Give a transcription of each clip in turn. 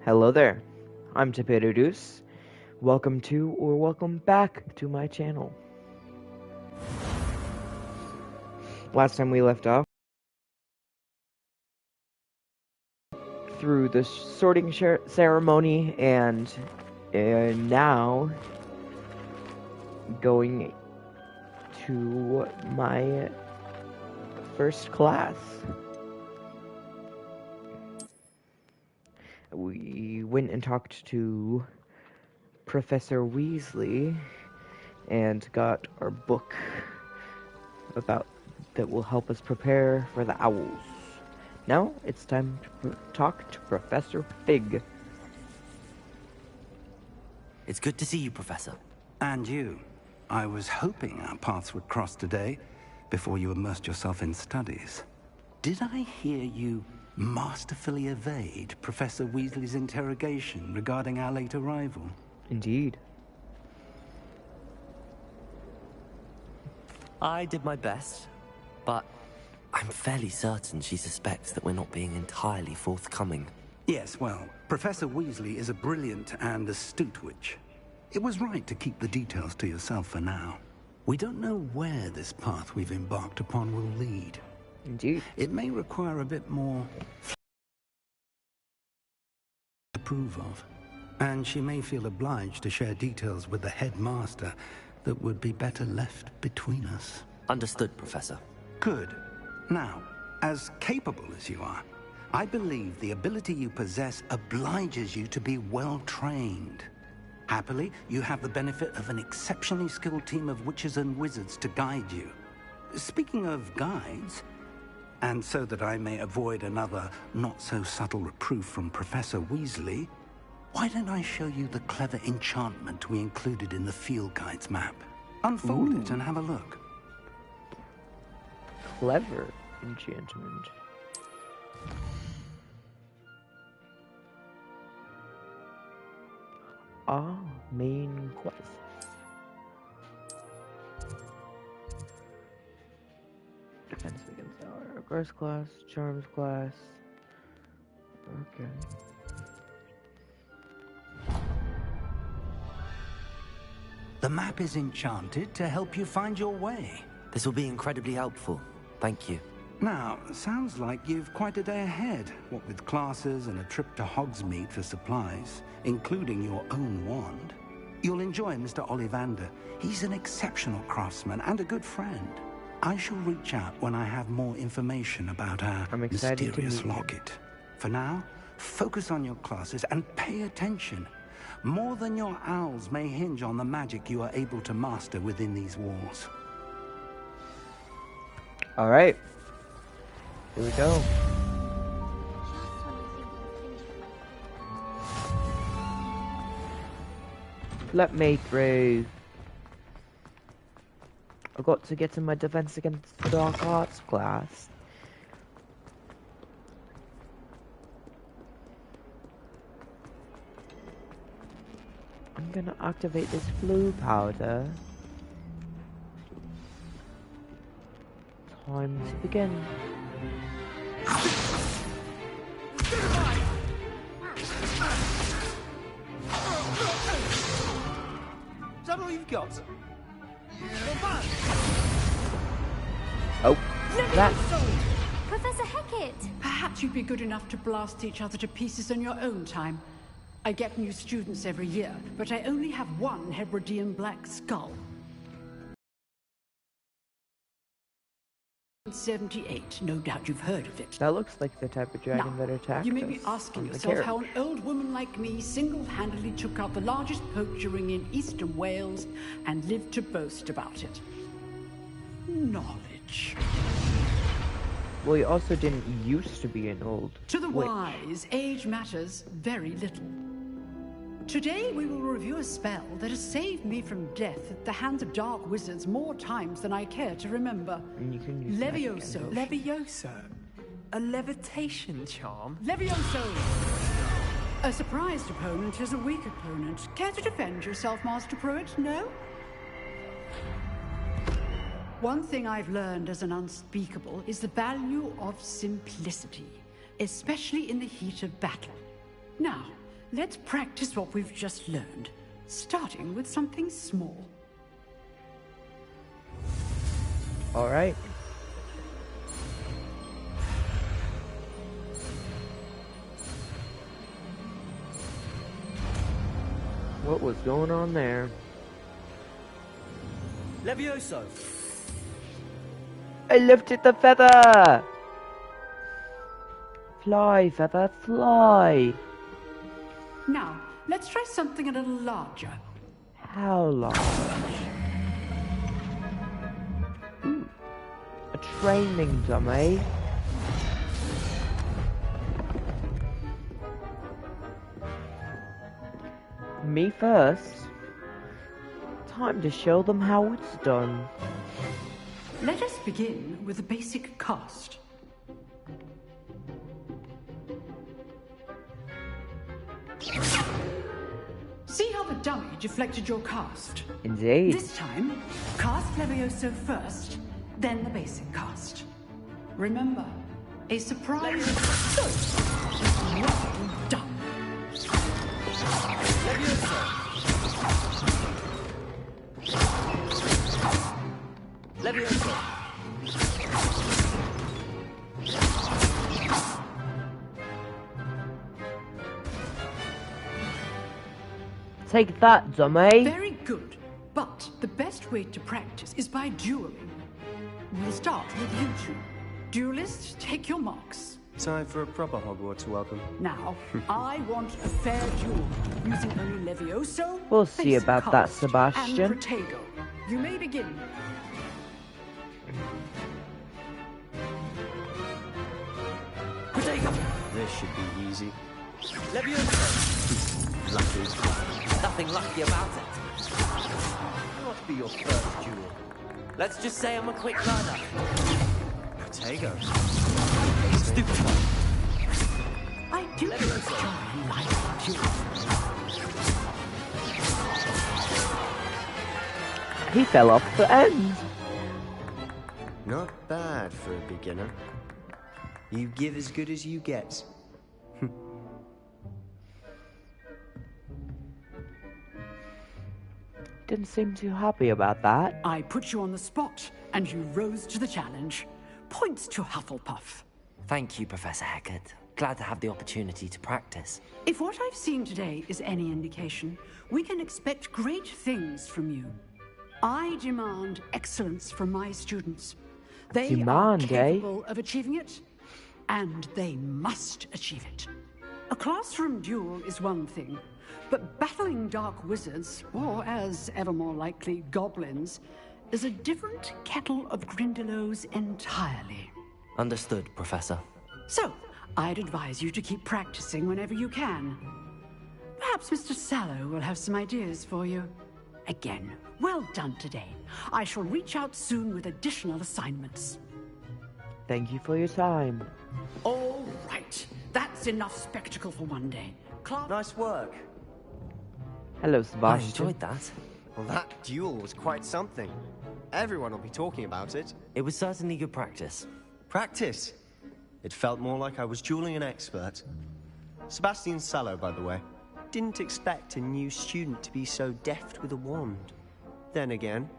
Hello there, I'm Deuce. Welcome to or welcome back to my channel. Last time we left off, through the sorting ceremony, and now going to my first class. We went and talked to Professor Weasley and got our book that will help us prepare for the owls. Now it's time to talk to Professor Fig. It's good to see you, Professor. And you. I was hoping our paths would cross today, before you immersed yourself in studies. Did I hear you masterfully evade Professor Weasley's interrogation regarding our late arrival? Indeed. I did my best, but I'm fairly certain she suspects that we're not being entirely forthcoming. Yes, well, Professor Weasley is a brilliant and astute witch. It was right to keep the details to yourself for now. We don't know where this path we've embarked upon will lead. Indeed. It may require a bit more to approve of. And she may feel obliged to share details with the headmaster that would be better left between us. Understood, Professor. Good. Now, as capable as you are, I believe the ability you possess obliges you to be well trained. Happily, you have the benefit of an exceptionally skilled team of witches and wizards to guide you. Speaking of guides, and so that I may avoid another not-so-subtle reproof from Professor Weasley, why don't I show you the clever enchantment we included in the field guide's map? Unfold it and have a look. Clever enchantment. Main quest. Defense against our Gross class, Charms class. Okay. The map is enchanted to help you find your way. This will be incredibly helpful. Thank you. Now, sounds like you've quite a day ahead, what with classes and a trip to Hogsmeade for supplies, including your own wand. You'll enjoy Mr. Ollivander. He's an exceptional craftsman and a good friend. I shall reach out when I have more information about our mysterious locket. For now, focus on your classes and pay attention. More than your owls may hinge on the magic you are able to master within these walls. All right. Here we go. Let me through. I've got to get to my defense against the dark arts class. I'm gonna activate this blue powder. Time to begin. Is that all you've got? Oh, that. Professor Hecat! Perhaps you'd be good enough to blast each other to pieces in your own time. I get new students every year, but I only have one Hebridean black skull. 78, no doubt you've heard of it. That looks like the type of dragon that attacked us. You may be asking yourself how an old woman like me single-handedly took out the largest poacher ring in eastern Wales and lived to boast about it. Knowledge. Well, he also didn't used to be an old To the witch. wise, age matters very little. Today we will review a spell that has saved me from death at the hands of dark wizards more times than I care to remember. And you can use Levioso. Levioso? A levitation charm? Levioso! A surprised opponent is a weak opponent. Care to defend yourself, Master Pruitt? No? One thing I've learned as an unspeakable is the value of simplicity, especially in the heat of battle. Now, let's practice what we've just learned, starting with something small. All right. What was going on there? Levioso! I lifted the feather! Fly, feather, fly! Now, let's try something a little larger. How large? Ooh, a training dummy. Me first. Time to show them how it's done. Let us begin with the basic cast. See how the dummy deflected your cast? Indeed. This time, cast Levioso first, then the basic cast. Remember, a surprise is well done. Levioso! Levioso! Take that, dummy. Very good, but the best way to practice is by dueling. We'll start with you two. Duelists, take your marks. Time for a proper Hogwarts welcome. Now, I want a fair duel, using only Levioso. We'll see basic about that, cast, Sebastian. And Protego. You may begin. Protego! This should be easy. Levioso! Lucky. Nothing lucky about it. Must be your first duel. Let's just say I'm a quick learner. Protego. Stupid. I do enjoy life duels. He fell off the end. Not bad for a beginner. You give as good as you get. Didn't seem too happy about that. I put you on the spot, and you rose to the challenge. Points to Hufflepuff. Thank you, Professor Hecat. Glad to have the opportunity to practice. If what I've seen today is any indication, we can expect great things from you. I demand excellence from my students. They Demand, are capable of achieving it, and they must achieve it. A classroom duel is one thing, but battling dark wizards, or as ever more likely, goblins, is a different kettle of Grindylows entirely. Understood, Professor. So, I'd advise you to keep practicing whenever you can. Perhaps Mr. Sallow will have some ideas for you. Again, well done today. I shall reach out soon with additional assignments. Thank you for your time. All right, that's enough spectacle for one day. Nice work. Hello, I Sebastian. enjoyed that. Well, that duel was quite something. Everyone will be talking about it. It was certainly good practice. Practice. It felt more like I was dueling an expert. Sebastian Sallow, by the way. Didn't expect a new student to be so deft with a wand. Then again,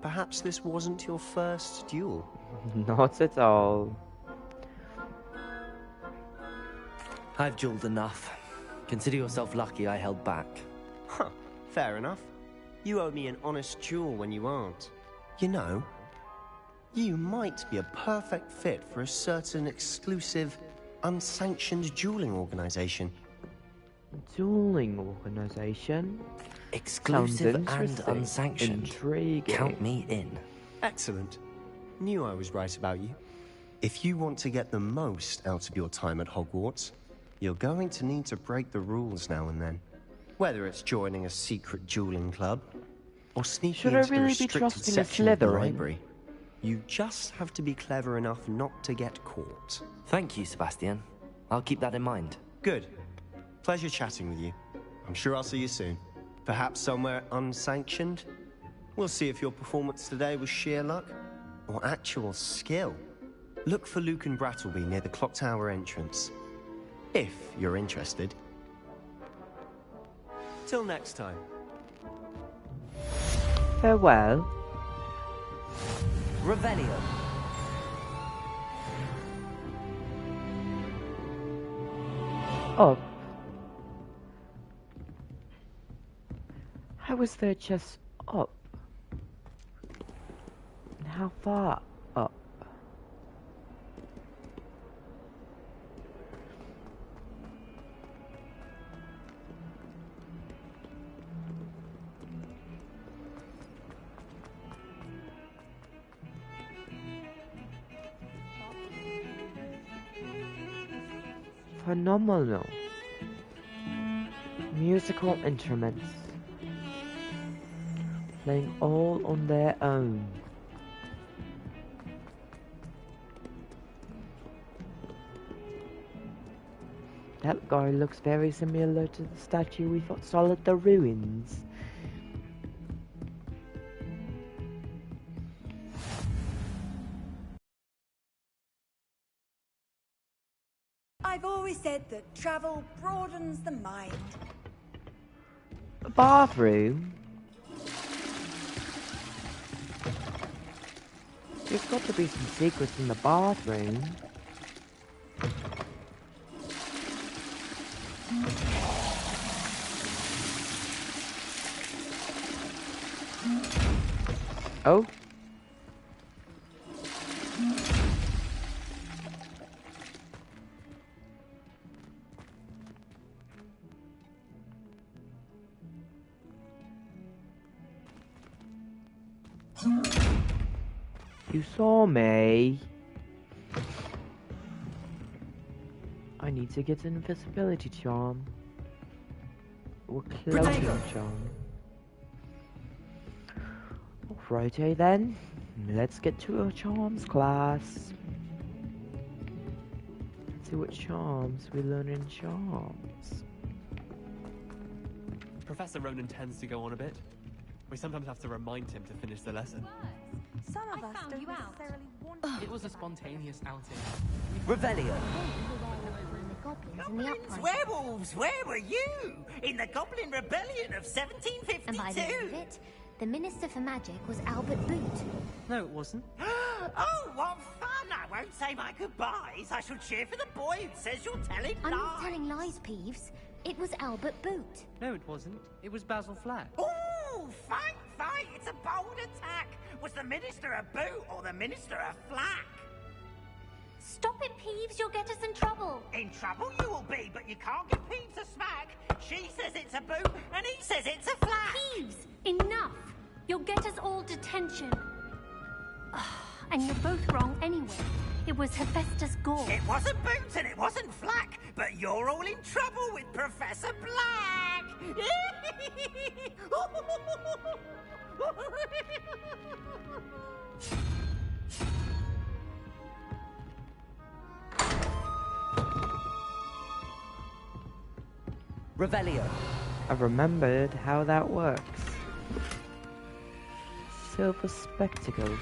perhaps this wasn't your first duel. Not at all. I've dueled enough. Consider yourself lucky I held back. Huh, fair enough. You owe me an honest duel when you aren't. You know, you might be a perfect fit for a certain exclusive, unsanctioned dueling organization. Dueling organization. Exclusive and interesting. unsanctioned. Intriguing. Count me in. Excellent. Knew I was right about you. If you want to get the most out of your time at Hogwarts, you're going to need to break the rules now and then. Whether it's joining a secret dueling club, or sneaking Should I into the really be restricted trusting a section of the Slytherin? library. You just have to be clever enough not to get caught. Thank you, Sebastian. I'll keep that in mind. Good. Pleasure chatting with you. I'm sure I'll see you soon. Perhaps somewhere unsanctioned? We'll see if your performance today was sheer luck, or actual skill. Look for Luke and Brattleby near the Clock Tower entrance. If you're interested. Till next time. Farewell. Revelio. Up. How is there just up? And how far up? Phenomenal. Musical instruments playing all on their own. That guy looks very similar to the statue we saw at the ruins. I've always said that travel broadens the mind. A bathroom? There's got to be some secrets in the bathroom. Oh? You saw me. I need to get an invisibility charm. Or cloaking charm. Alrighty then. Let's get to our charms class. Let's see what charms we learn in charms. Professor Ronan tends to go on a bit. We sometimes have to remind him to finish the lesson. Some of us don't necessarily want It was a spontaneous outing. Revelio. Goblins, werewolves, where were you? In the Goblin Rebellion of 1752? And by the end of it, the Minister for Magic was Albert Boot. No, it wasn't. Oh, what fun! I won't say my goodbyes. I shall cheer for the boy who says you're telling I'm lies. not telling lies, Peeves. It was Albert Boot. No, it wasn't. It was Basil Flack. Ooh, fight, fight! It's a bold attack. Was the Minister a boot or the Minister a flack? Stop it, Peeves. You'll get us in trouble. In trouble you will be, but you can't give Peeves a smack. She says it's a boot, and he says it's a flack. Peeves, enough. You'll get us all detention. And you're both wrong anyway. It was Hephaestus Gore. It wasn't Boots and it wasn't Flack, but you're all in trouble with Professor Black! Revelio. I remembered how that works. Silver spectacles.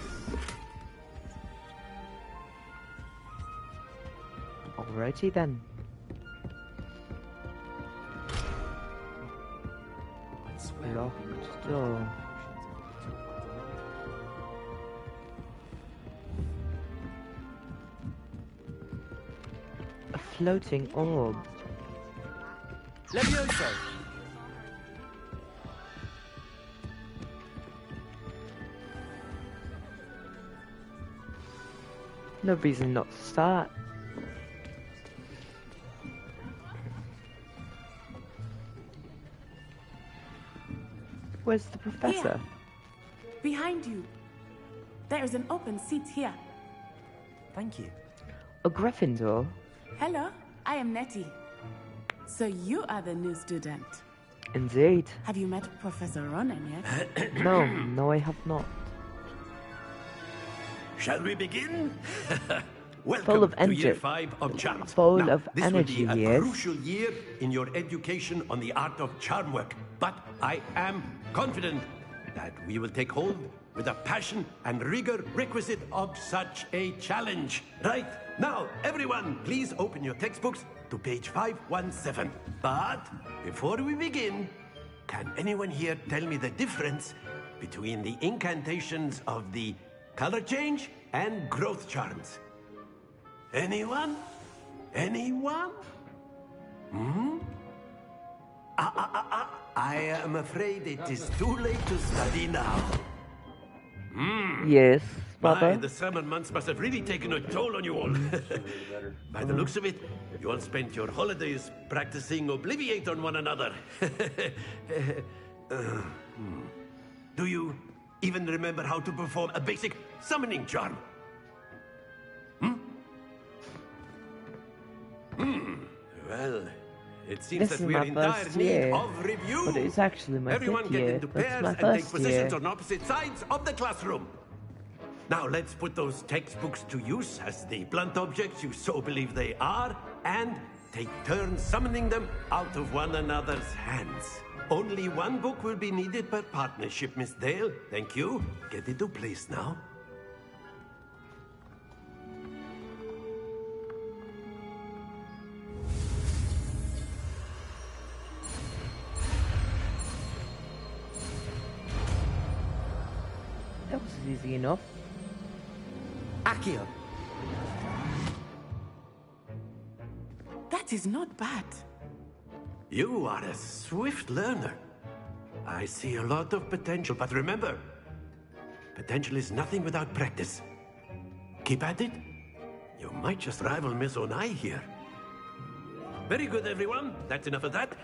Alrighty then. Locked door. A floating orb. Levioso. No reason not to start. Where's the professor? Here. Behind you. There is an open seat here. Thank you. A Gryffindor? Hello, I am Nettie. So you are the new student. Indeed. Have you met Professor Ronan yet? No, I have not. Shall we begin? Welcome Full of to year energy. 5 of charms. Full Now, of this energy, will be a yes. crucial year in your education on the art of charm work. But I am confident that we will take hold with the passion and rigor requisite of such a challenge. Right, now, everyone, please open your textbooks to page 517. But before we begin, can anyone here tell me the difference between the incantations of the color change and growth charms? Anyone? Anyone? Hmm? I am afraid it is too late to study now. Yes, My, Papa. the summer months must have really taken a toll on you all. By the looks of it, you all spent your holidays practicing Obliviate on one another. Do you even remember how to perform a basic summoning charm? Well, it seems This that is we are my in dire first need year, of review. but it's actually my Everyone fifth get year, into but it's pairs my and take first positions year. on opposite sides of the classroom. Now let's put those textbooks to use as the blunt objects you so believe they are, and take turns summoning them out of one another's hands. Only one book will be needed per partnership, Miss Dale. Thank you. Get into place now. That was easy enough. Accio. That is not bad. You are a swift learner. I see a lot of potential, but remember, potential is nothing without practice. Keep at it. You might just rival Miss Onai here. Very good, everyone. That's enough of that.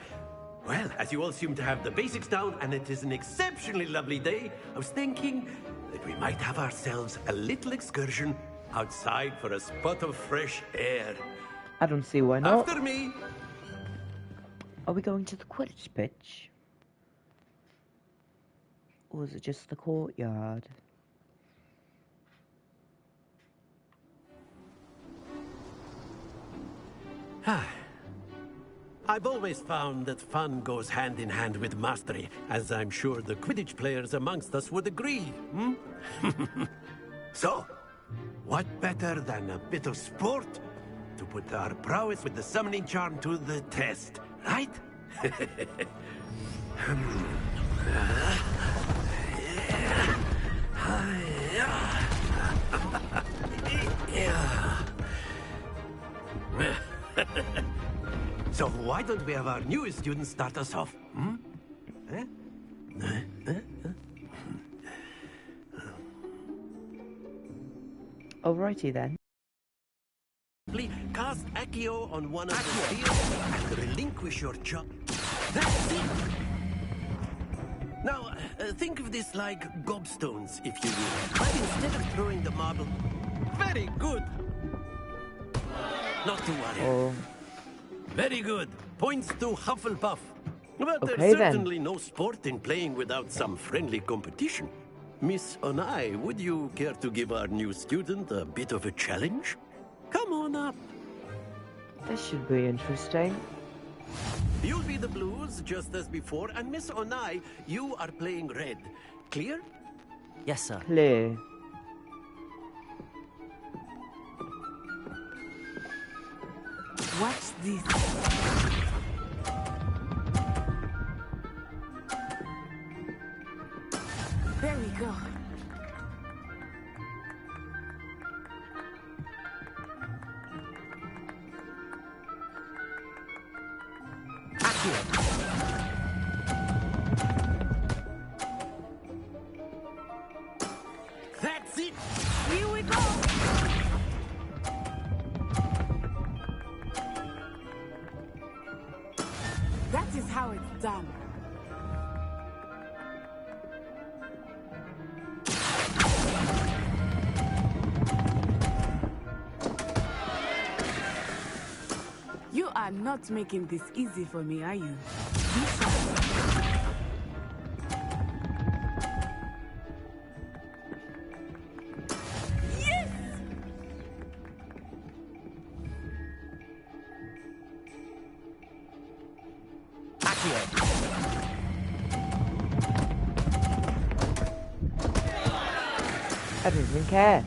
Well, as you all seem to have the basics down, and it is an exceptionally lovely day, I was thinking that we might have ourselves a little excursion outside for a spot of fresh air. I don't see why not. After me! Are we going to the Quidditch pitch? Or is it just the courtyard? I've always found that fun goes hand in hand with mastery, as I'm sure the Quidditch players amongst us would agree, So, what better than a bit of sport to put our prowess with the summoning charm to the test, right? So why don't we have our newest student start us off? Alrighty then. Please cast Accio on one of the spheres and relinquish your job. That's it! Now, think of this like gobstones, if you will. But instead of throwing the marble... Very good! Not to worry. Oh. Very good. Points to Hufflepuff. But Okay, there's then. certainly no sport in playing without some friendly competition. Miss Onai, would you care to give our new student a bit of a challenge? Come on up. This should be interesting. You'll be the blues, just as before, and Miss Onai, you are playing red. Clear? Yes, sir. Clear. Watch this. There we go. That's it! Here we go! That is how it's done. You are not making this easy for me, are you? Be sharp. Yes! I don't even care.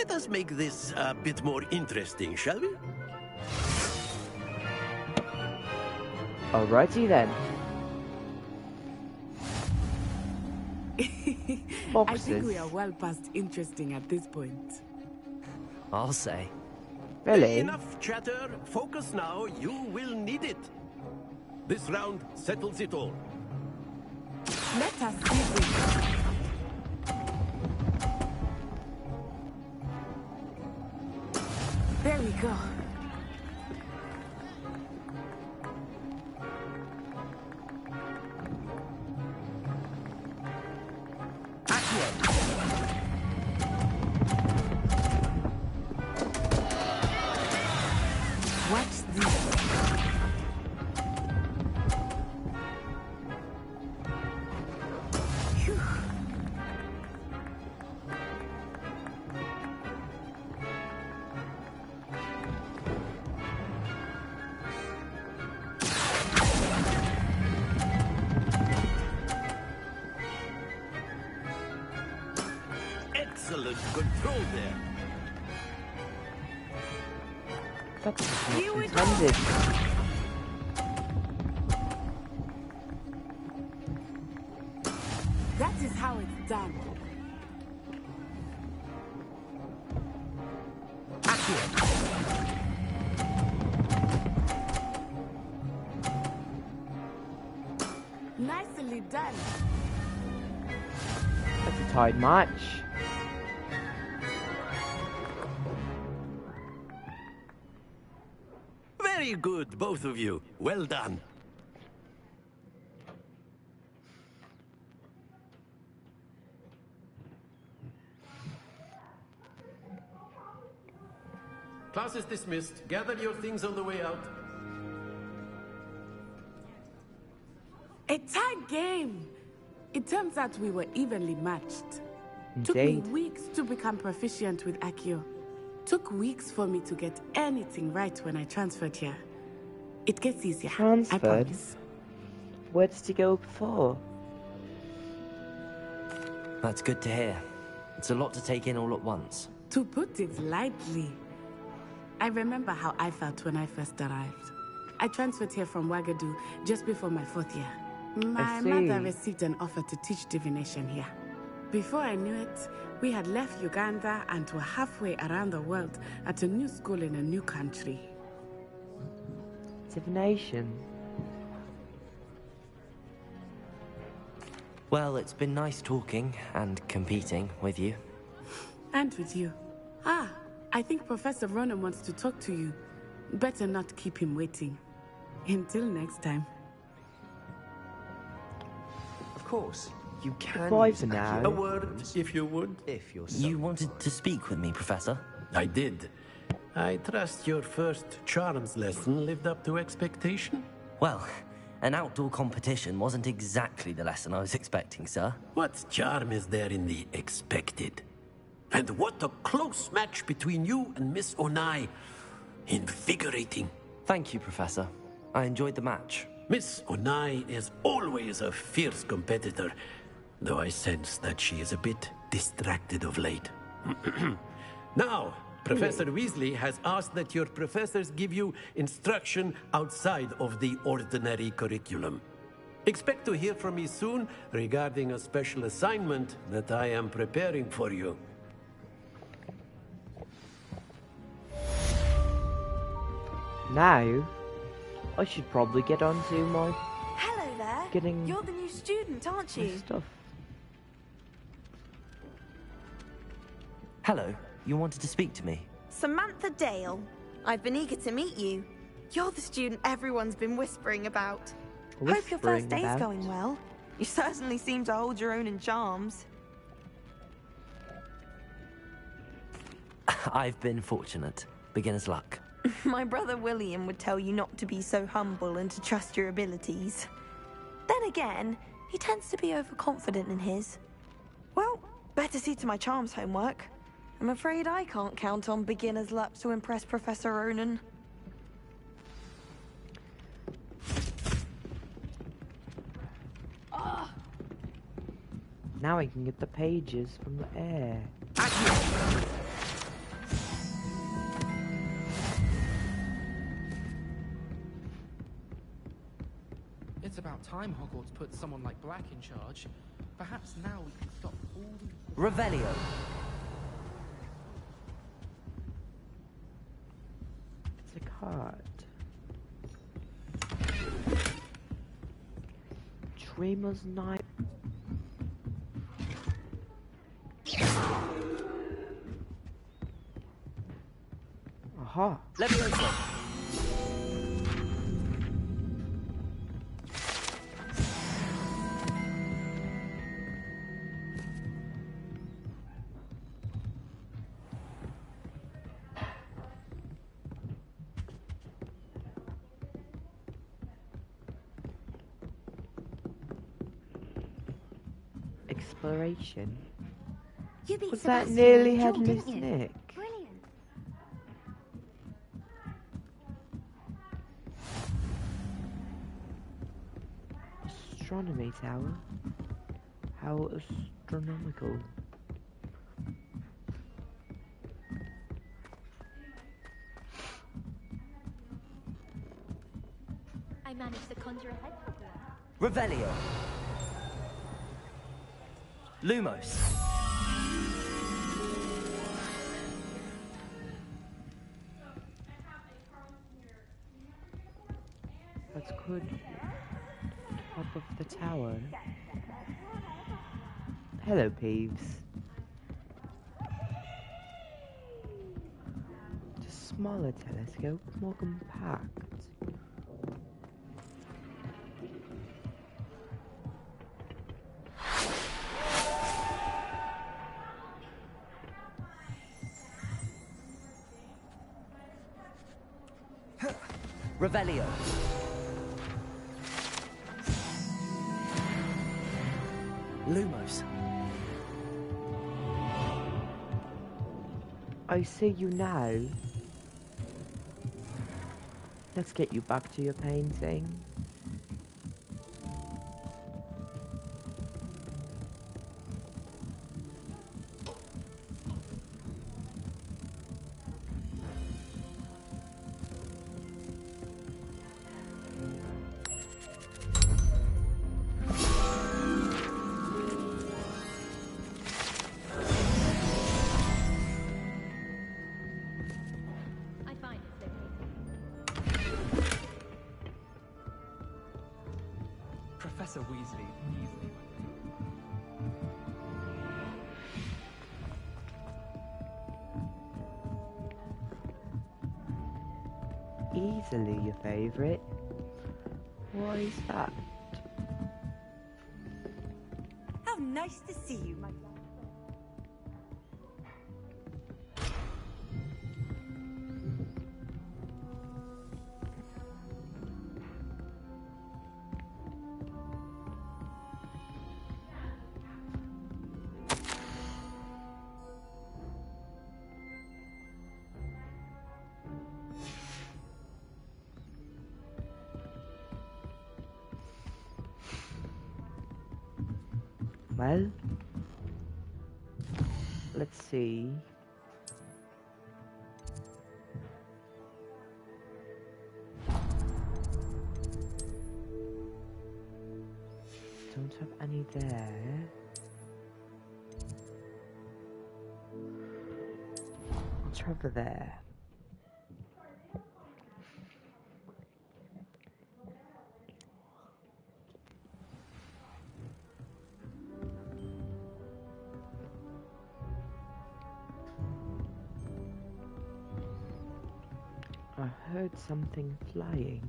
Let us make this a bit more interesting, shall we? Alrighty then. I think we are well past interesting at this point. I'll say. Really? Enough chatter. Focus now. You will need it. This round settles it all. Let us see this. There we go. What's this? Phew. Excellent control there. That's not intended. That is how it's done. Nicely done. That's a tied match. Very good, both of you. Well done. Class is dismissed. Gather your things on the way out. A tied game. It turns out we were evenly matched. Indeed. Took me weeks to become proficient with Accio. Took weeks for me to get anything right when I transferred here. It gets easier, I Transferred? promise. Where did you go before? That's good to hear. It's a lot to take in all at once. To put it lightly, I remember how I felt when I first arrived. I transferred here from Wagadu just before my 4th year. My mother received an offer to teach divination here. Before I knew it, we had left Uganda and were halfway around the world at a new school in a new country. Divination. Well, it's been nice talking and competing with you. And with you. Ah, I think Professor Ronan wants to talk to you. Better not keep him waiting. Until next time. Of course, you can. Bye use for now. A word, if you would. If you're so. You wanted to speak with me, Professor? I did. I trust your first charms lesson lived up to expectation? Well, an outdoor competition wasn't exactly the lesson I was expecting, sir. What charm is there in the expected? And what a close match between you and Miss Onai. Invigorating. Thank you, Professor. I enjoyed the match. Miss Onai is always a fierce competitor, though I sense that she is a bit distracted of late. Now, Professor Weasley has asked that your professors give you instruction outside of the ordinary curriculum. Expect to hear from me soon regarding a special assignment that I am preparing for you. Now, I should probably get on to my Hello there. getting You're the new student, aren't my you? stuff. Hello, you wanted to speak to me? Samantha Dale. I've been eager to meet you. You're the student everyone's been whispering about. Hope your first day's about? going well. You certainly seem to hold your own in charms. I've been fortunate. Beginner's luck. My brother William would tell you not to be so humble and to trust your abilities. Then again, he tends to be overconfident in his. Well, better see to my charms homework. I'm afraid I can't count on beginner's luck to impress Professor Ronan. Now I can get the pages from the air. about time Hogwarts put someone like Black in charge. Perhaps now we can stop all the... Revelio. It's a card. Dreamer's Night. Aha. Levioso. Exploration. You beat Was that Sebastian nearly in the duel, Headless didn't you? Nick? Brilliant. Astronomy tower? How astronomical. I managed to conjure a hedgehog. Revelio. Lumos. That's good. Top of the tower. Hello, Peeves. The smaller telescope, more compact. Revelio. Lumos. I see you now. Let's get you back to your painting. I find it's okay. Professor Weasley easily Easily your favourite. What is that? How nice to see you, my love. Well, let's see. Don't have any there. I'll try over there. I heard something flying.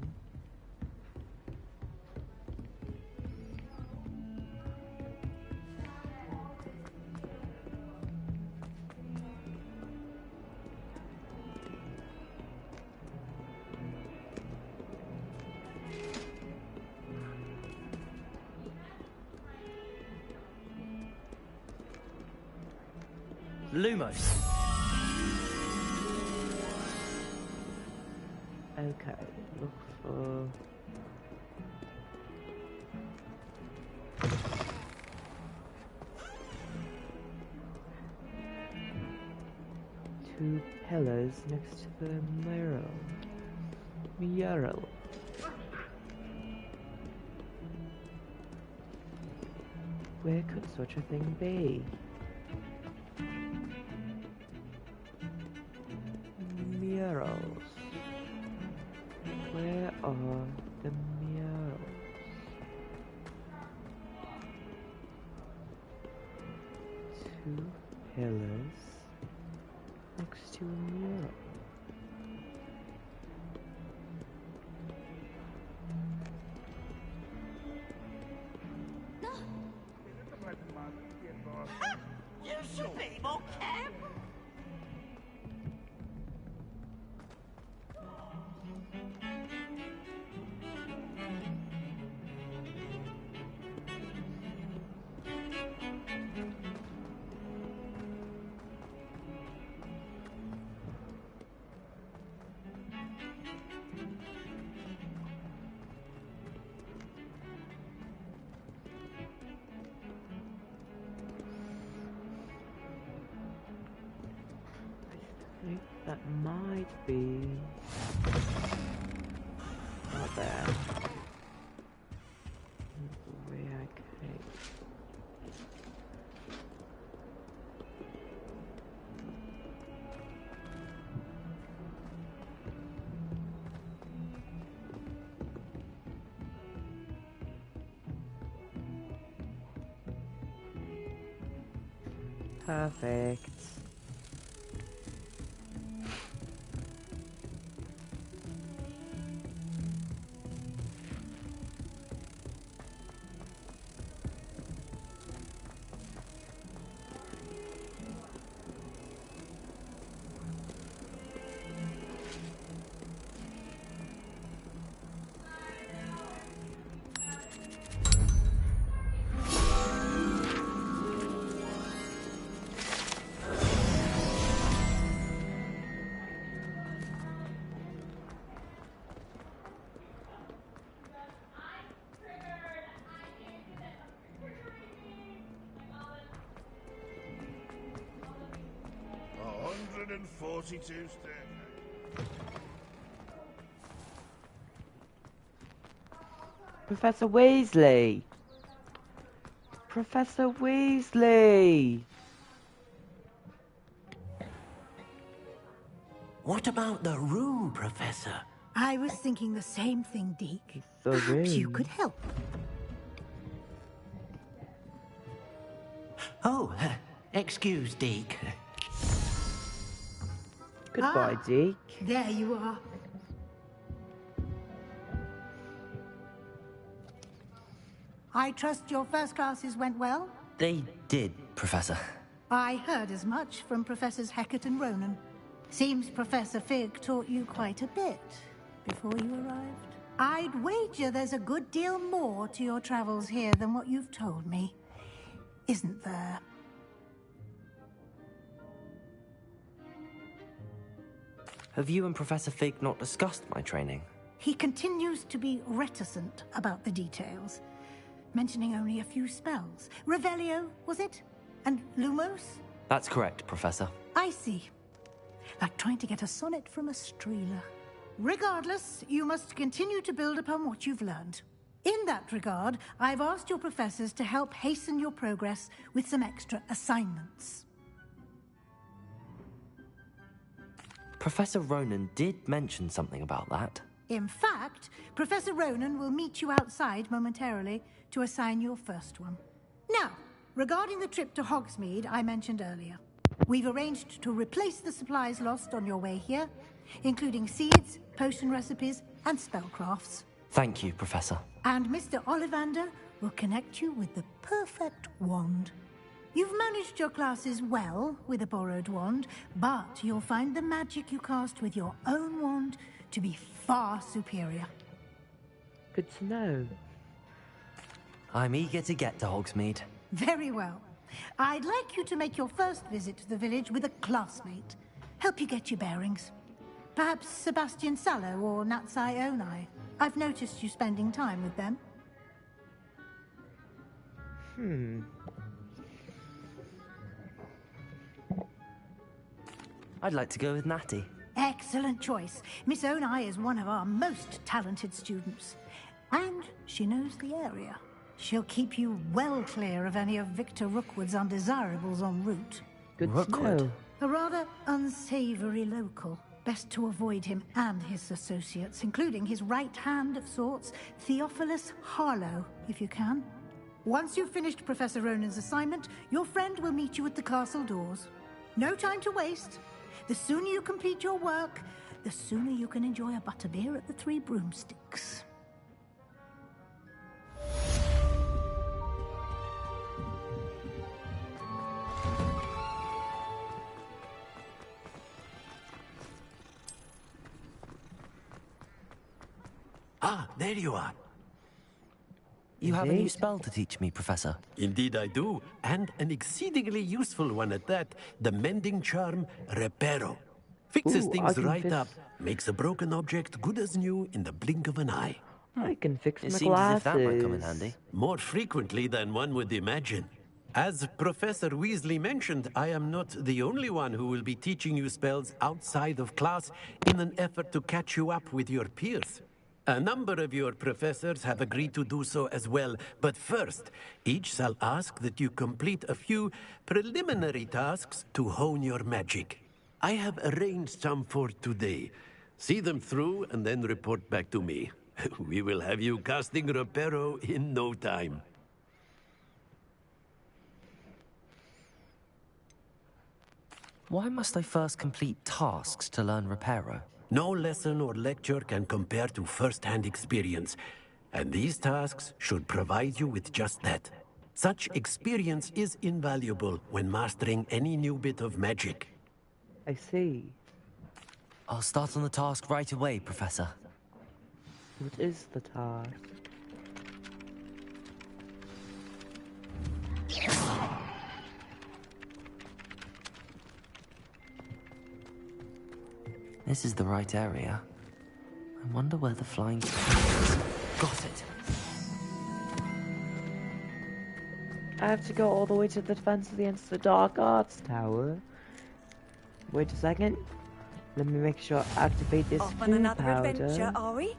Lumos. Okay, look for... two pillars next to the mural. Where could such a thing be? Murals. Where are the murals? Two pillars next to a mural. You should be more careful. I think that might be not there. Where I came. Perfect. And 42 stairs. Professor Weasley! Professor Weasley! What about the room, Professor? I was thinking the same thing, Deke. The Perhaps you room. could help. Oh, excuse, Deke. Goodbye, Deke. There you are. I trust your first classes went well? They did, Professor. I heard as much from Professors Hecat and Ronan. Seems Professor Fig taught you quite a bit before you arrived. I'd wager there's a good deal more to your travels here than what you've told me. Isn't there? Have you and Professor Fig not discussed my training? He continues to be reticent about the details, mentioning only a few spells. Revelio, was it? And Lumos? That's correct, Professor. I see. Like trying to get a sonnet from a streeler. Regardless, you must continue to build upon what you've learned. In that regard, I've asked your professors to help hasten your progress with some extra assignments. Professor Ronan did mention something about that. In fact, Professor Ronan will meet you outside momentarily to assign your first one. Now, regarding the trip to Hogsmeade I mentioned earlier, we've arranged to replace the supplies lost on your way here, including seeds, potion recipes, and spellcrafts. Thank you, Professor. And Mr. Ollivander will connect you with the perfect wand. You've managed your classes well with a borrowed wand, but you'll find the magic you cast with your own wand to be far superior. Good to know. I'm eager to get to Hogsmeade. Very well. I'd like you to make your first visit to the village with a classmate. Help you get your bearings. Perhaps Sebastian Sallow or Natsai Onai. I've noticed you spending time with them. I'd like to go with Natty. Excellent choice. Miss Onai is one of our most talented students. And she knows the area. She'll keep you well clear of any of Victor Rookwood's undesirables en route. Good to know. A rather unsavory local. Best to avoid him and his associates, including his right hand of sorts, Theophilus Harlow, if you can. Once you've finished Professor Ronan's assignment, your friend will meet you at the castle doors. No time to waste. The sooner you complete your work, the sooner you can enjoy a butterbeer at the Three Broomsticks. Ah, there you are. You have a new spell to teach me, Professor. Indeed I do, and an exceedingly useful one at that. The mending charm, Reparo. Fixes things right up, makes a broken object good as new in the blink of an eye. I can fix my seems as if that might come in handy. More frequently than one would imagine. As Professor Weasley mentioned, I am not the only one who will be teaching you spells outside of class in an effort to catch you up with your peers. A number of your professors have agreed to do so as well, but first, each shall ask that you complete a few preliminary tasks to hone your magic. I have arranged some for today. See them through and then report back to me. We will have you casting Reparo in no time. Why must I first complete tasks to learn Reparo? No lesson or lecture can compare to first-hand experience, and these tasks should provide you with just that. Such experience is invaluable when mastering any new bit of magic. I see. I'll start on the task right away, Professor. What is the task? This is the right area. I wonder where the flying is. Got it. I have to go all the way to the defense against the Dark Arts Tower. Wait a second. Let me make sure I activate this Off on food another powder. adventure, are we?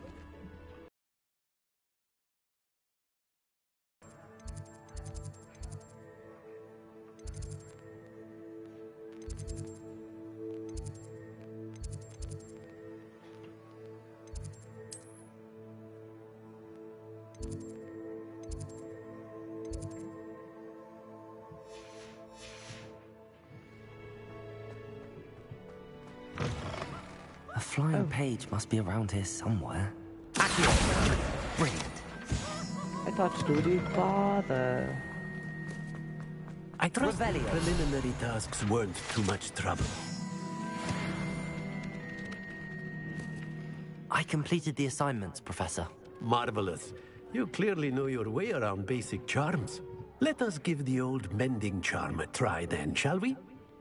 A flying page must be around here somewhere. Brilliant. I thought you would father. I trust the preliminary tasks weren't too much trouble. I completed the assignments, Professor. Marvelous. You clearly know your way around basic charms. Let us give the old mending charm a try then, shall we?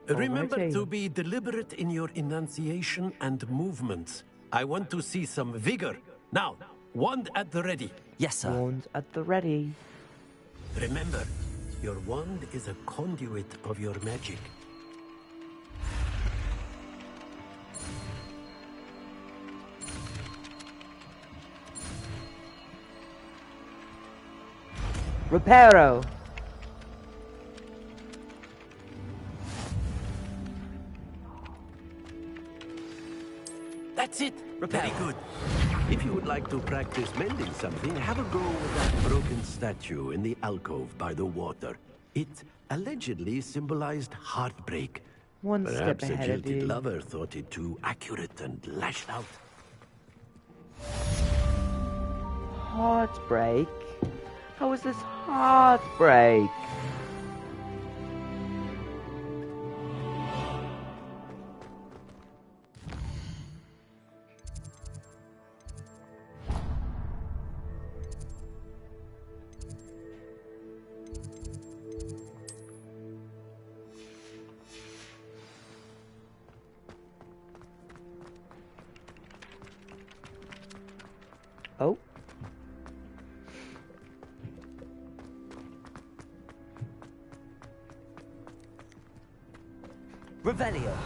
Remember to be deliberate in your enunciation and movements. I want to see some vigor. Now, wand at the ready. Yes, sir. Wand at the ready. Remember, your wand is a conduit of your magic. Reparo. That's it. Very good. If you would like to practice mending something, have a go with that broken statue in the alcove by the water. It allegedly symbolized heartbreak. One Perhaps step a ahead of jilted you. lover thought it too accurate and lashed out. Heartbreak? How is this heartbreak? Oh. Revelio.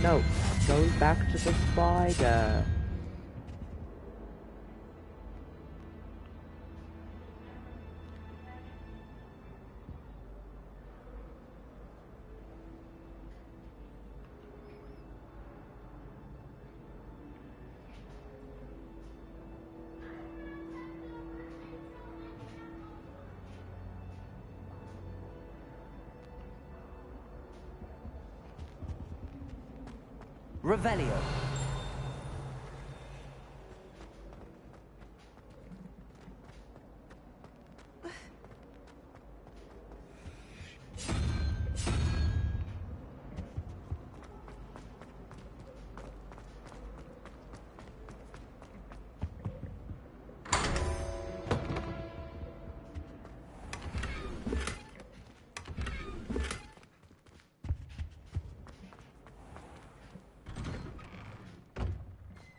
No, goes back to the spider. Revelio.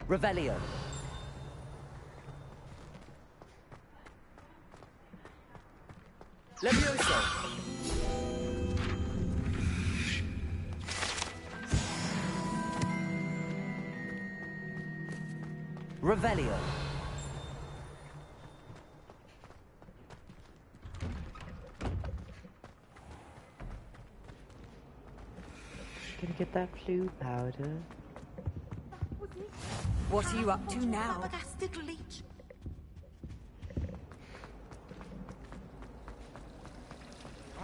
Revelio. Levioso. Revelio. Gonna get that flu powder. What are you up to now? I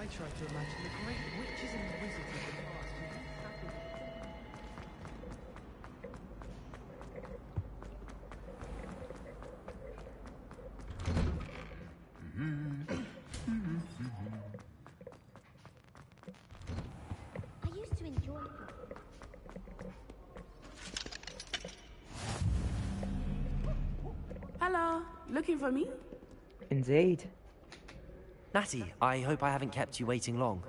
try to imagine the great witches and wizards of the past who I used to enjoy it. Hello, looking for me? Indeed. Natty, I hope I haven't kept you waiting long.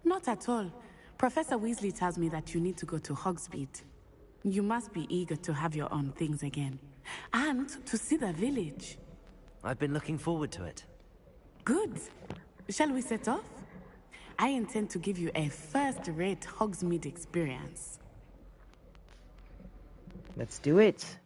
Not at all. Professor Weasley tells me that you need to go to Hogsmeade. You must be eager to have your own things again. And to see the village. I've been looking forward to it. Good. Shall we set off? I intend to give you a first-rate Hogsmeade experience. Let's do it.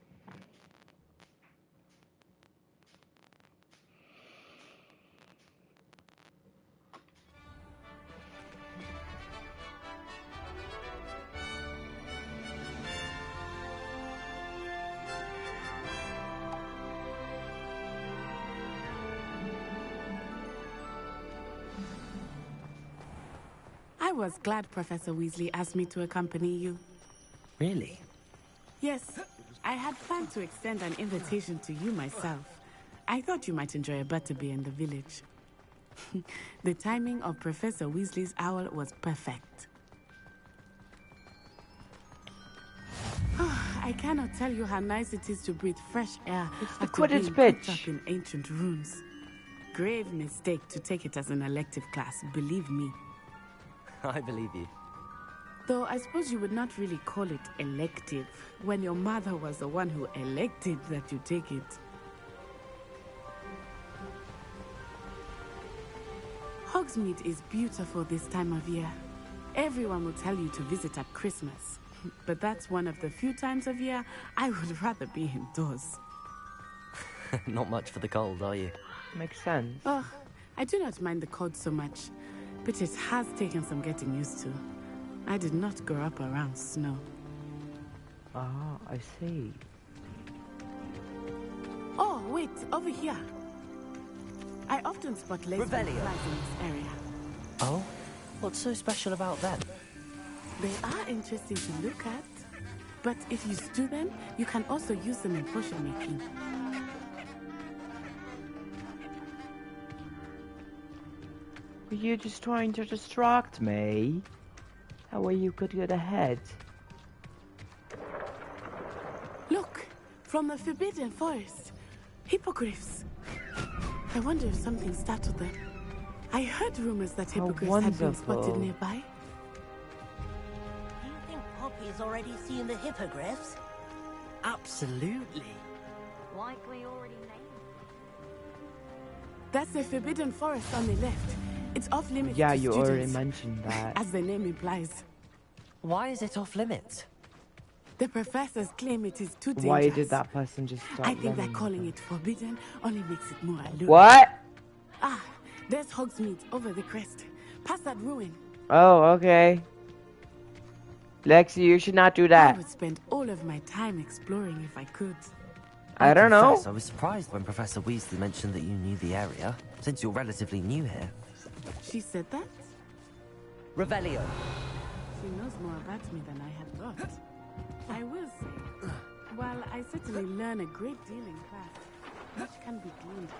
I was glad Professor Weasley asked me to accompany you. Really? Yes, I had planned to extend an invitation to you myself. I thought you might enjoy a butterbeer in the village. The timing of Professor Weasley's owl was perfect. I cannot tell you how nice it is to breathe fresh air after being cooped up in ancient rooms. Grave mistake to take it as an elective class, believe me. I believe you. Though I suppose you would not really call it elective when your mother was the one who elected that you take it. Hogsmeade is beautiful this time of year. Everyone will tell you to visit at Christmas. But that's one of the few times of year I would rather be indoors. Not much for the cold, are you? Makes sense. Oh, I do not mind the cold so much, but it has taken some getting used to. I did not grow up around snow. Ah, I see. Oh, wait, over here. I often spot lace flies in this area. Oh? What's so special about them? They are interesting to look at. But if you stew them, you can also use them in potion making. Were you just trying to distract me? That way you could get ahead. Look, from the Forbidden Forest. Hippogriffs. I wonder if something startled them. I heard rumors that hippogriffs had been spotted nearby. Do you think Poppy's already seen the hippogriffs? Absolutely. Likely already named. That's the Forbidden Forest on the left. It's off limits to you students, already mentioned that. as the name implies. Why is it off limits? The professors claim it is too dangerous. Why did that person just start I think that running? calling it forbidden only makes it more alluring. What? Ah, there's Hogsmeade over the crest. Past that ruin. Oh, okay. Lexi, you should not do that. I would spend all of my time exploring if I could. I don't know. I was surprised when Professor Weasley mentioned that you knew the area, since you're relatively new here. She said that? Revelio. She knows more about me than I had thought. I will say, while I certainly learn a great deal in class, much can be gleaned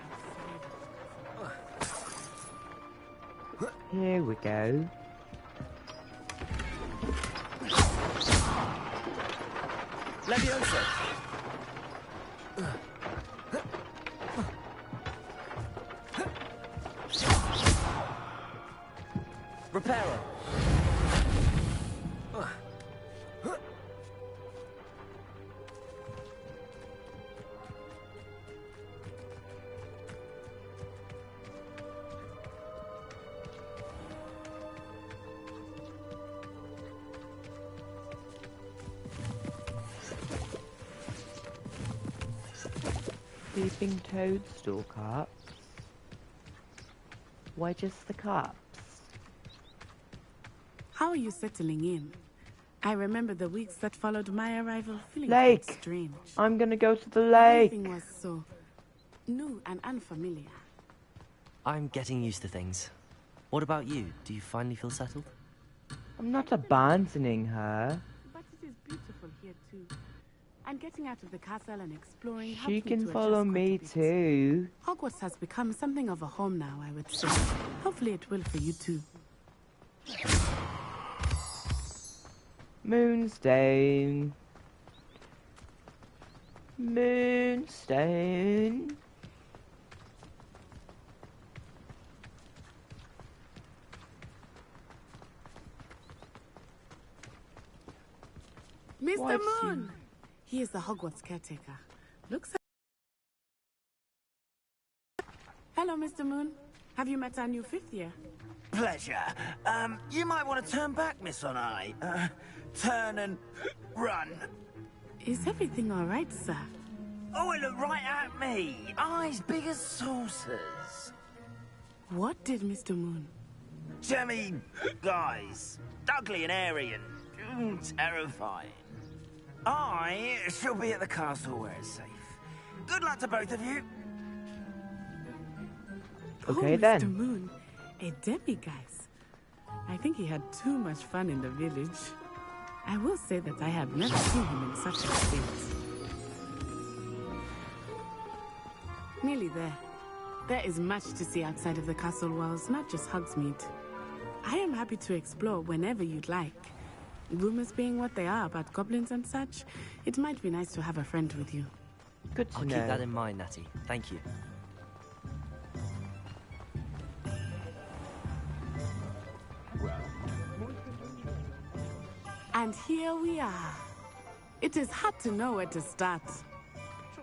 outside. Here we go. Leviosa. Reparo. Sleeping toadstool cups. Why just the cups? How are you settling in? I remember the weeks that followed my arrival feeling Lake. quite strange. I'm gonna go to the lake. Everything was so new and unfamiliar. I'm getting used to things. What about you? Do you finally feel settled? I'm not abandoning her. But it is beautiful here too. And getting out of the castle and exploring She helped me can to follow adjust quite a me bit. too. Hogwarts has become something of a home now, I would say. Hopefully it will for you too. Moonstone. Moonstone. Mr. What's Moon! He is the Hogwarts caretaker. Looks Hello, Mr. Moon. Have you met our new fifth year? Pleasure. You might want to turn back, Miss Onai. Turn and run. Is everything all right, sir? Oh, it looked right at me. Eyes big as saucers. What did Mr. Moon? Jemmy guys. Ugly and airy and terrifying. I shall be at the castle where it's safe. Good luck to both of you. Okay, oh, then. Mr. Moon, a demiguise. I think he had too much fun in the village. I will say that I have never seen him in such a state. Nearly there. There is much to see outside of the castle walls, not just Hogsmeade. I am happy to explore whenever you'd like. Rumors being what they are about goblins and such, it might be nice to have a friend with you. Good to I'll know. keep that in mind, Natty. Thank you. And here we are. It is hard to know where to start.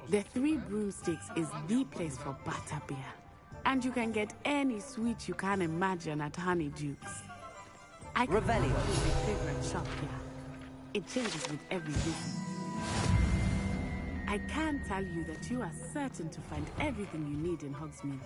The Three Broomsticks is the place for butterbeer. And you can get any sweet you can imagine at Honeyduke's. I can Revelio. choose my favorite shop here. It changes with every visit. I can tell you that you are certain to find everything you need in Hogsmeade.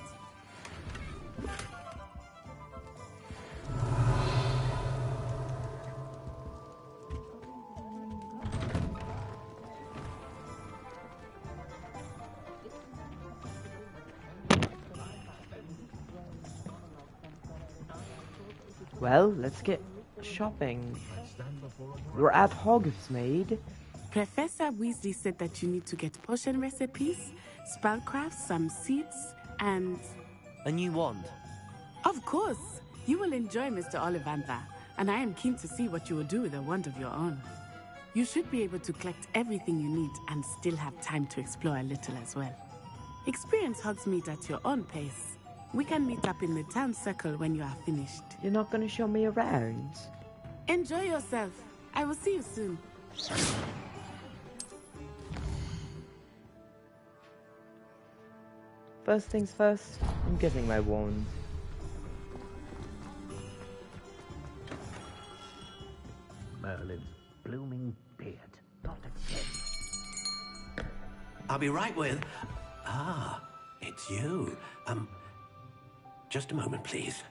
Well, let's get shopping. We're at Hogsmeade. Professor Weasley said that you need to get potion recipes, spellcraft, some seeds, and... A new wand. Of course! You will enjoy Mr. Ollivander, and I am keen to see what you will do with a wand of your own. You should be able to collect everything you need and still have time to explore a little as well. Experience Hogsmeade at your own pace. We can meet up in the town circle when you are finished. You're not going to show me around? Enjoy yourself. I will see you soon. First things first, I'm getting my wand. Well, Merlin's blooming beard. Not again. I'll be right with... Ah, it's you. Just a moment, please.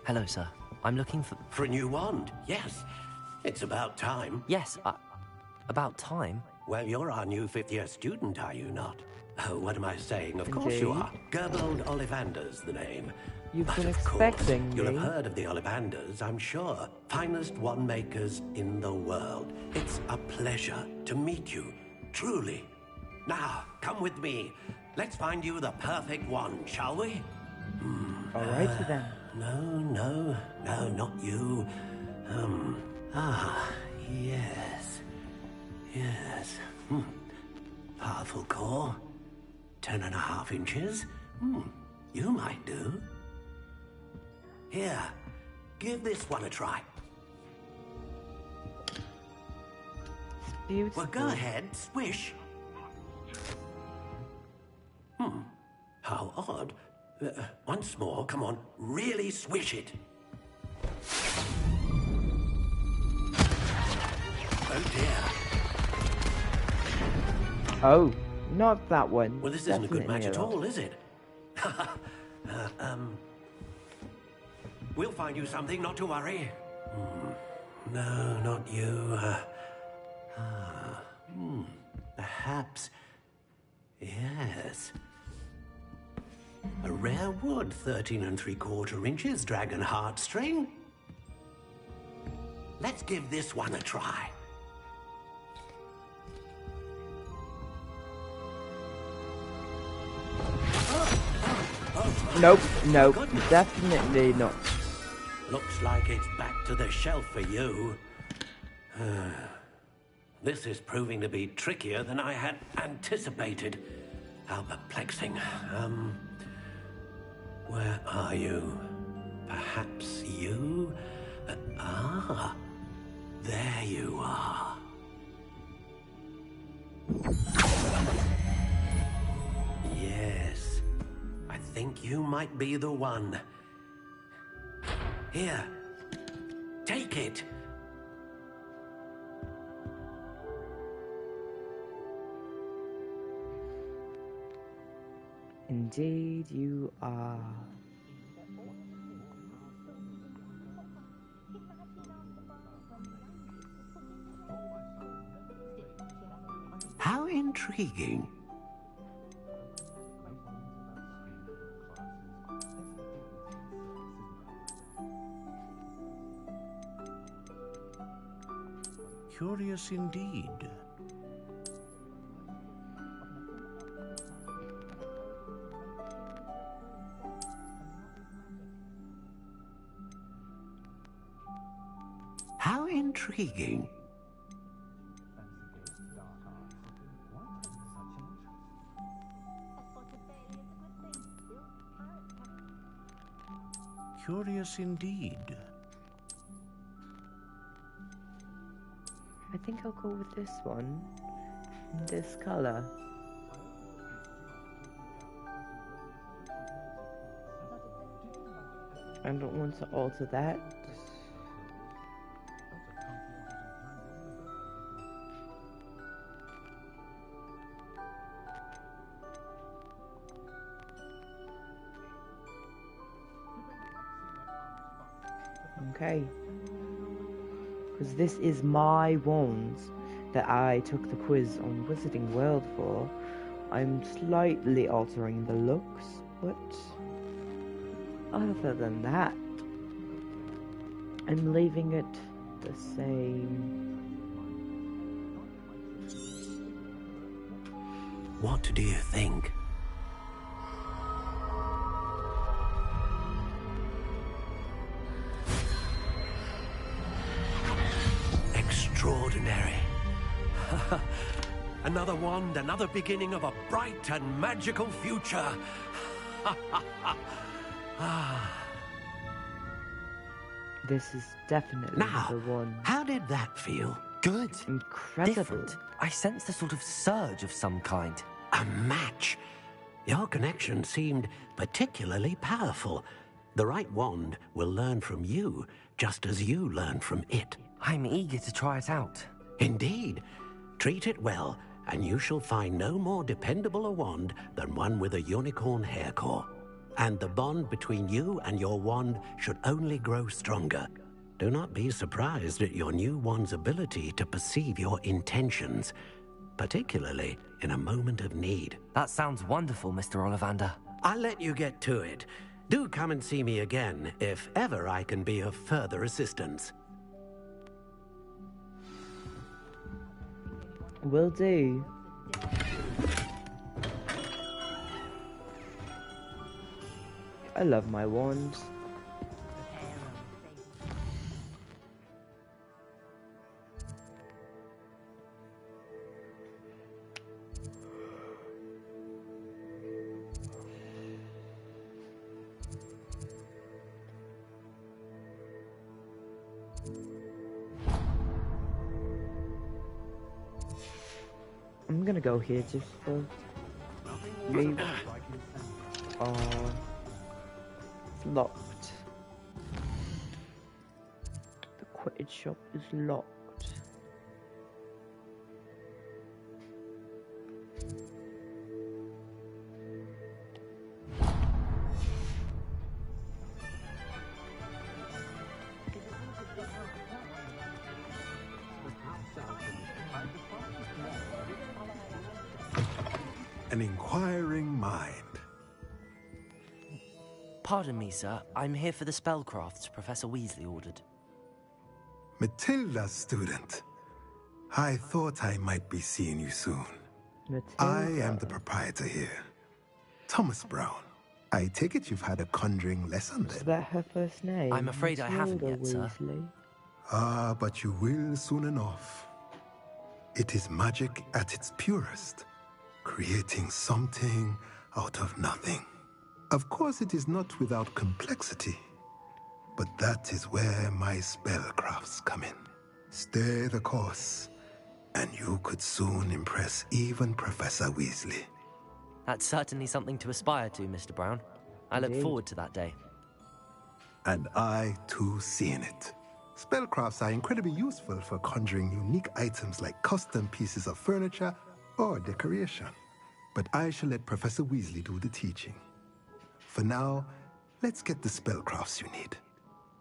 Hello, sir. I'm looking for... For a new wand, yes. It's about time. Yes, about time? Well, you're our new fifth-year student, are you not? Oh, what am I saying? Of course you are. Gerbold Ollivander's the name. You've been Of course, expecting me. you'll have heard of the Ollivanders, I'm sure. Finest wand makers in the world. It's a pleasure to meet you, truly. Now, come with me. Let's find you the perfect wand, shall we? Alrighty then. No, not you. Yes. Yes. Powerful core. 10.5 inches. You might do. Here, give this one a try. Beautiful. Well, go ahead, swish. How odd. Once more, come on, really swish it. Oh dear. Oh, not that one. Well, this isn't a good match at Definitely all, is it? We'll find you something, not to worry. No, not you. Perhaps. Yes. A rare wood, 13 3/4 inches, dragon heartstring. Let's give this one a try. Nope, definitely not. Looks like it's back to the shelf for you. This is proving to be trickier than I had anticipated. How perplexing. Where are you? Perhaps you? There you are. Yes, I think you might be the one. Here, take it. Indeed, you are. How intriguing. Curious indeed. How intriguing. Curious indeed. I think I'll go with this one. In this color. I don't want to alter that. Okay. Because this is my wand that I took the quiz on Wizarding World for. I'm slightly altering the looks, but other than that, I'm leaving it the same. What do you think? Extraordinary. Another wand, another beginning of a bright and magical future. This is definitely Now, the one. How did that feel? Good. Incredible. Different. I sensed a sort of surge of some kind. A match. Your connection seemed particularly powerful. The right wand will learn from you, just as you learn from it. I'm eager to try it out. Indeed. Treat it well, and you shall find no more dependable a wand than one with a unicorn hair core. And the bond between you and your wand should only grow stronger. Do not be surprised at your new wand's ability to perceive your intentions, particularly in a moment of need. That sounds wonderful, Mr. Ollivander. I'll let you get to it. Do come and see me again if ever I can be of further assistance. Will do. I love my wands. I'm gonna go here just for leave. Oh, it's locked. The Quidditch shop is locked. An inquiring mind. Pardon me, sir. I'm here for the spellcrafts Professor Weasley ordered. Matilda's student. I thought I might be seeing you soon. Matilda. I am the proprietor here. Thomas Brown. I take it you've had a conjuring lesson then? Is that her first name? I'm afraid I haven't Matilda yet, sir. Weasley. Ah, but you will soon enough. It is magic at its purest, creating something out of nothing. Of course, it is not without complexity, but that is where my spellcrafts come in. Stay the course, and you could soon impress even Professor Weasley. That's certainly something to aspire to, Mr. Brown. I look forward to that day. And I, too, seeing it. Spellcrafts are incredibly useful for conjuring unique items like custom pieces of furniture or decoration. But I shall let Professor Weasley do the teaching. For now, let's get the spellcrafts you need.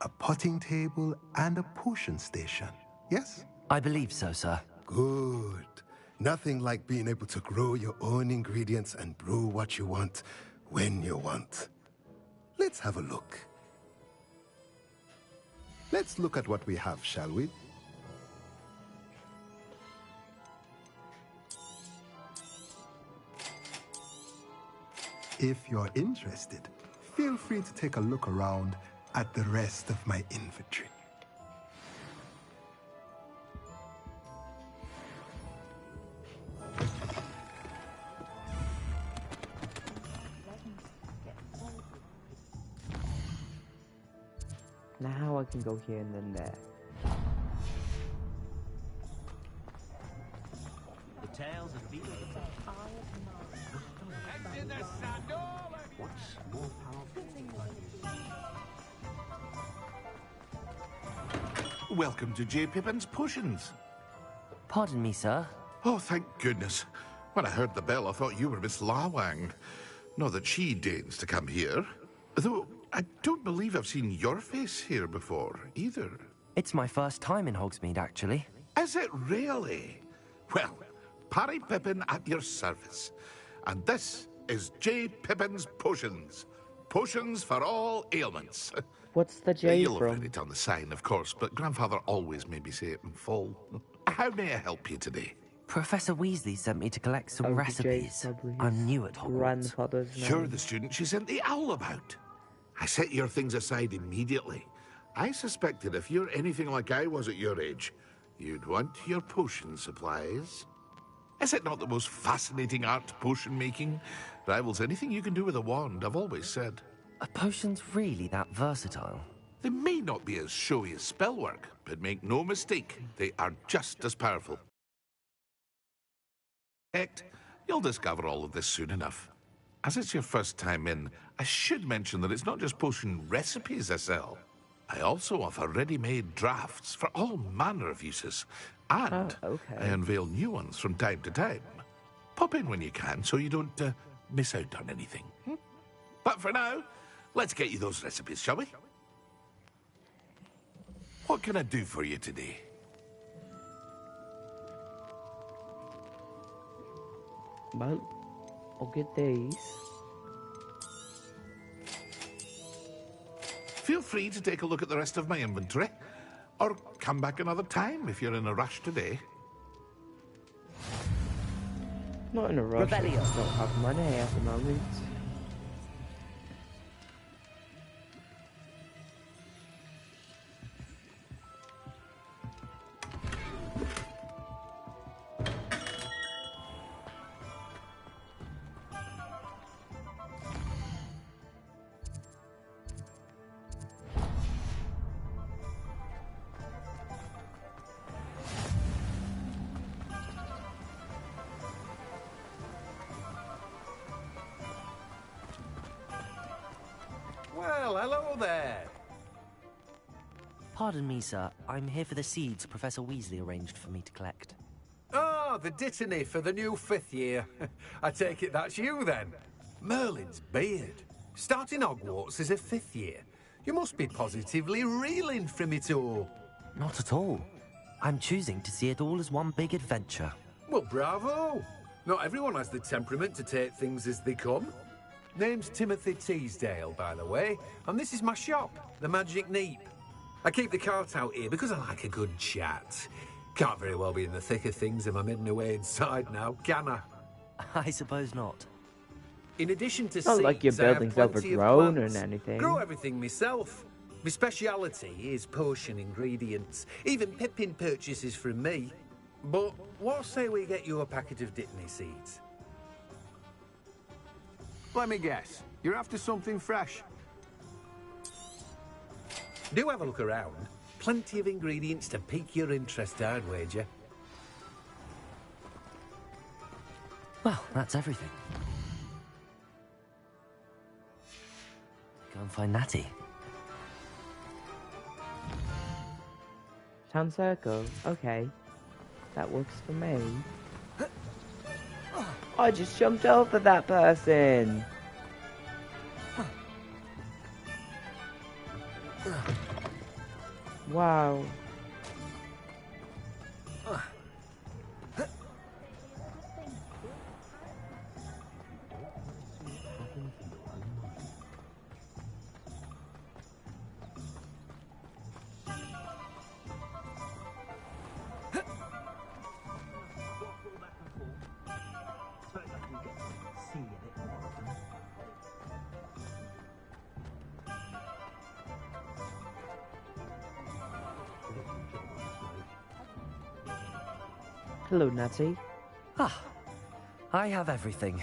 A potting table and a potion station, yes? I believe so, sir. Good. Nothing like being able to grow your own ingredients and brew what you want when you want. Let's have a look. Let's look at what we have, shall we? If you're interested, feel free to take a look around at the rest of my inventory. Now I can go here and then there. The tales of Beetlejuice. What's more powerful? Welcome to J. Pippin's Potions. Pardon me, sir. Oh, thank goodness. When I heard the bell, I thought you were Miss Lawang. Not that she deigns to come here. Though, I don't believe I've seen your face here before, either. It's my first time in Hogsmeade, actually. Is it really? Well, Parry Pippin at your service. And this is J. Pippin's Potions. Potions for all ailments. What's the J You'll have from? read it on the sign, of course, but Grandfather always made me say it in full. How may I help you today? Professor Weasley sent me to collect some Oh, the recipes. J's probably I'm new at Hogwarts. Grandfather's name. You're the student she sent the owl about. I set your things aside immediately. I suspected if you're anything like I was at your age, you'd want your potion supplies. Is it not the most fascinating art, potion making? Rivals anything you can do with a wand, I've always said. Are potions really that versatile? They may not be as showy as spellwork, but make no mistake, they are just as powerful. Heck, you'll discover all of this soon enough. As it's your first time in, I should mention that it's not just potion recipes I sell. I also offer ready-made drafts for all manner of uses. And I unveil new ones from time to time. Pop in when you can so you don't miss out on anything. But for now, let's get you those recipes, shall we? What can I do for you today? Well, I'll get these. Feel free to take a look at the rest of my inventory, or come back another time if you're in a rush today. Not in a rush. I just don't have money at the moment. Well, hello there. Pardon me, sir. I'm here for the seeds Professor Weasley arranged for me to collect. Oh, the dittany for the new 5th year. I take it that's you, then. Merlin's beard. Starting Hogwarts as a 5th year. You must be positively reeling from it all. Not at all. I'm choosing to see it all as one big adventure. Well, bravo. Not everyone has the temperament to take things as they come. Name's Timothy Teasdale, by the way, and this is my shop, the Magic Neep. I keep the cart out here because I like a good chat. Can't very well be in the thick of things if I'm hidden away inside now, can I? I suppose not. In addition to It's not seeds, like your I have building's plenty of overgrown or plants. anything. Grow everything myself. My speciality is potion ingredients. Even Pippin purchases from me. But what say we get you a packet of dittany seeds? Let me guess. You're after something fresh. Do have a look around. Plenty of ingredients to pique your interest, I'd wager. Well, that's everything. Go and find Natty. Town circle. Okay. That works for me. I just jumped over that person. Wow. Hello, Natty. Ah, I have everything.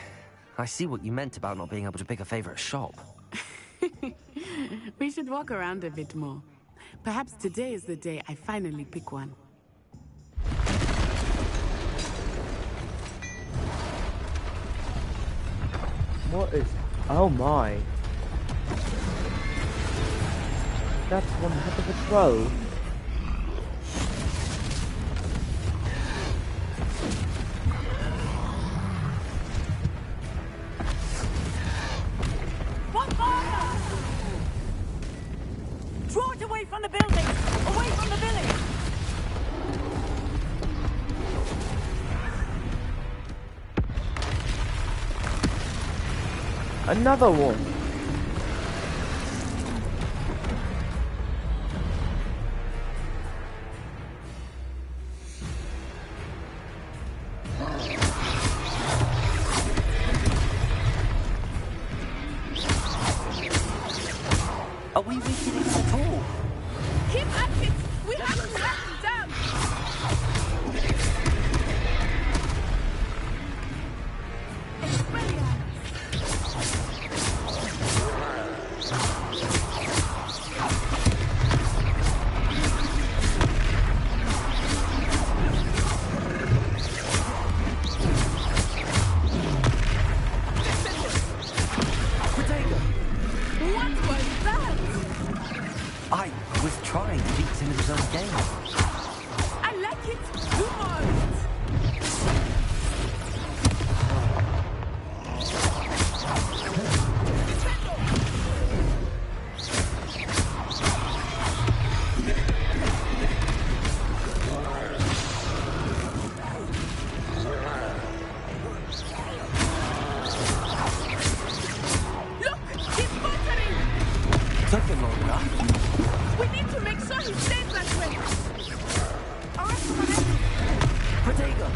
I see what you meant about not being able to pick a favorite shop. We should walk around a bit more. Perhaps today is the day I finally pick one. What is... Oh my. That's one heck of a troll. Draw it away from the building! Away from the village! Another one. Are we weakening at all? Keep at it! We have to let them down! trying to beat him in his own game. I like it. Do more of it. Took him long enough. We need to make sure he stays that way. Protego!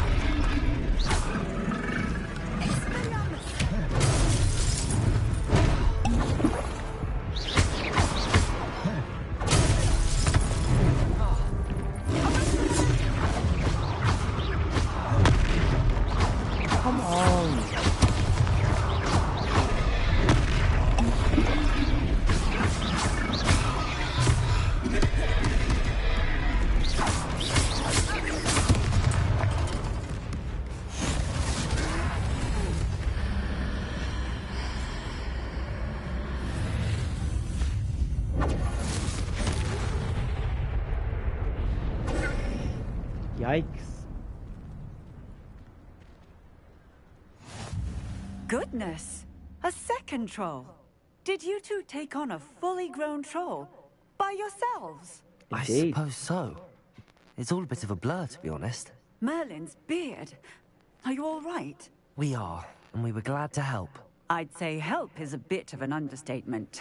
Come on. Yikes. Goodness! A second troll. Did you two take on a fully grown troll by yourselves? I suppose so. It's all a bit of a blur, to be honest. Merlin's beard. Are you all right? We are, and we were glad to help. I'd say help is a bit of an understatement.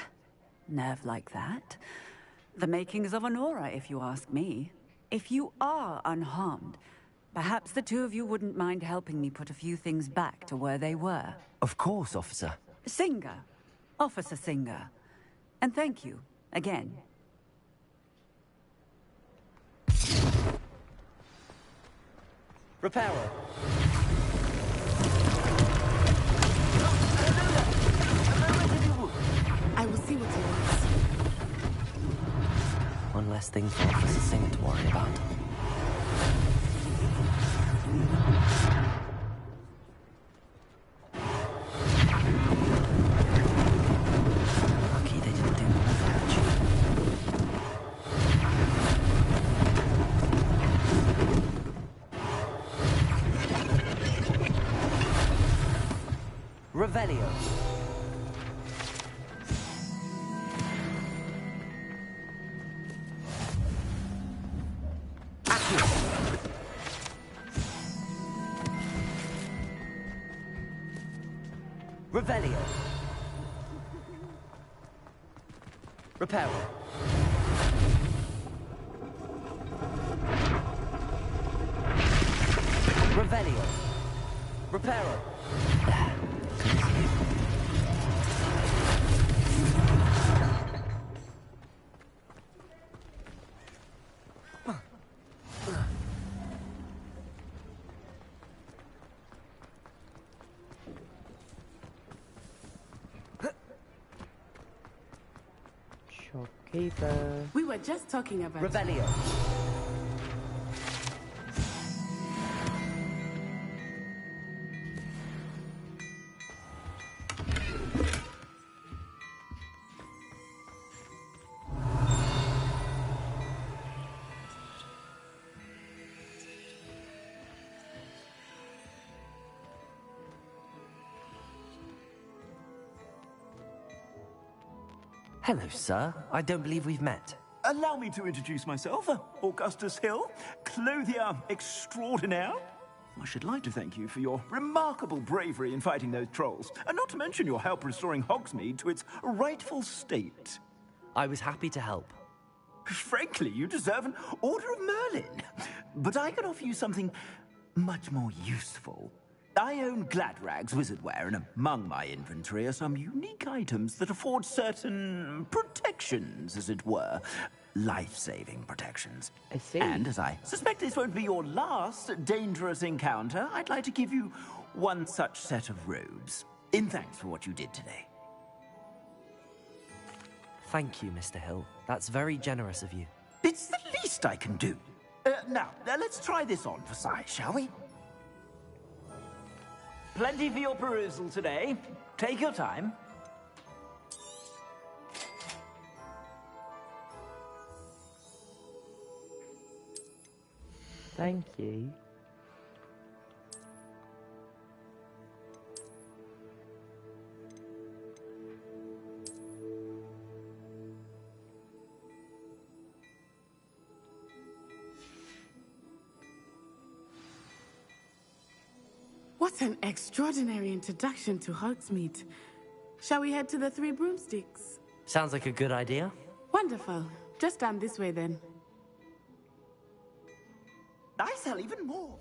Nerve like that. The makings of an aura, if you ask me. If you are unharmed, perhaps the two of you wouldn't mind helping me put a few things back to where they were. Of course, officer. Singer. Officer Singer. And thank you, again. Repairer. I will see what he wants. One less thing for Officer Singer to worry about. Lucky they didn't do more damage. Revelio. Revelio. Reparo. Revelio. Reparo. Shopkeeper. We were just talking about Revelio. Hello, sir. I don't believe we've met. Allow me to introduce myself, Augustus Hill, clothier extraordinaire. I should like to thank you for your remarkable bravery in fighting those trolls, and not to mention your help restoring Hogsmeade to its rightful state. I was happy to help. Frankly, you deserve an Order of Merlin. But I can offer you something much more useful. I own Gladrag's wizardware, and among my inventory are some unique items that afford certain protections, as it were. Life-saving protections. I see. And as I suspect this won't be your last dangerous encounter, I'd like to give you one such set of robes, in thanks for what you did today. Thank you, Mr. Hill. That's very generous of you. It's the least I can do. Now, let's try this on for size, shall we? Plenty for your perusal today. Take your time. Thank you. What an extraordinary introduction to Hogsmeade. Shall we head to the Three Broomsticks? Sounds like a good idea. Wonderful. Just down this way then. I sell even more.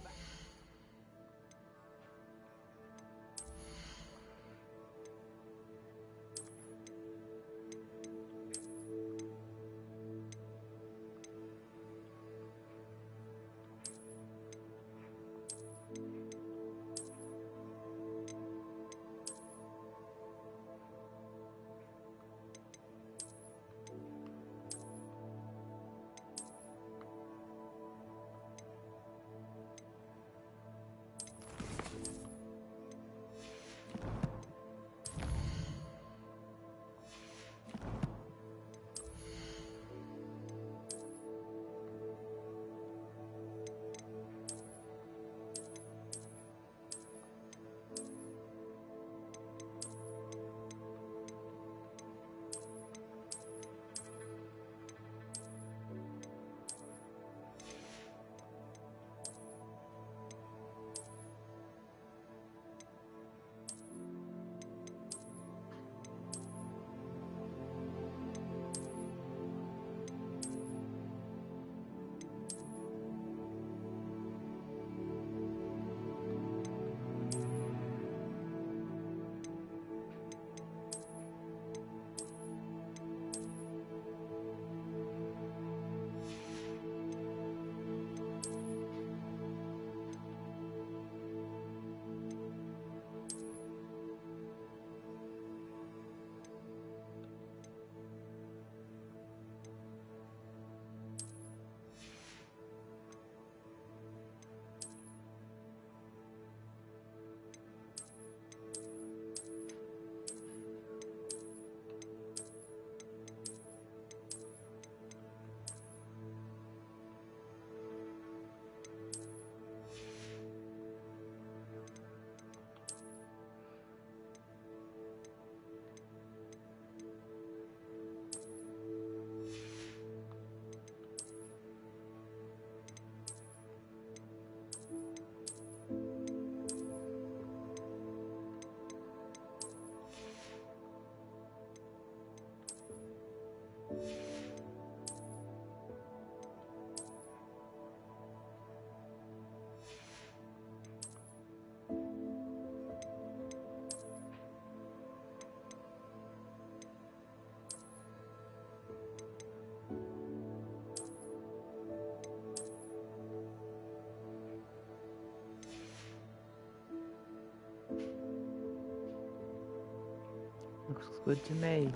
Looks good to me.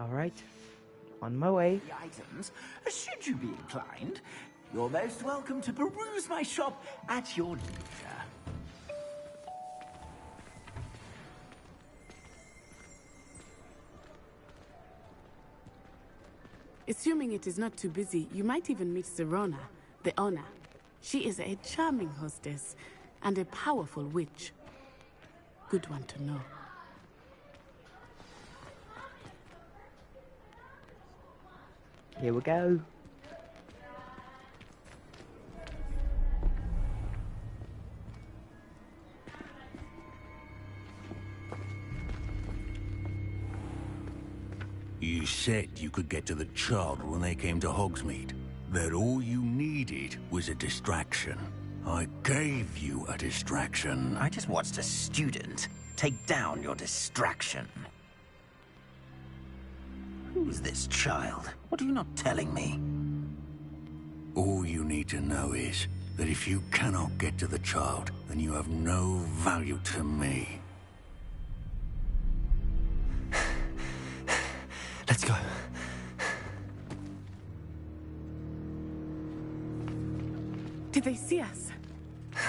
Alright, on my way. The items, should you be inclined, you're most welcome to peruse my shop at your leisure. Assuming it is not too busy, you might even meet Serona, the owner. She is a charming hostess and a powerful witch. Good one to know. Here we go. You said you could get to the child when they came to Hogsmeade. That all you needed was a distraction. I gave you a distraction. I just watched a student take down your distraction. Who's this child? What are you not telling me? All you need to know is that if you cannot get to the child, then you have no value to me. Let's go. Did they see us?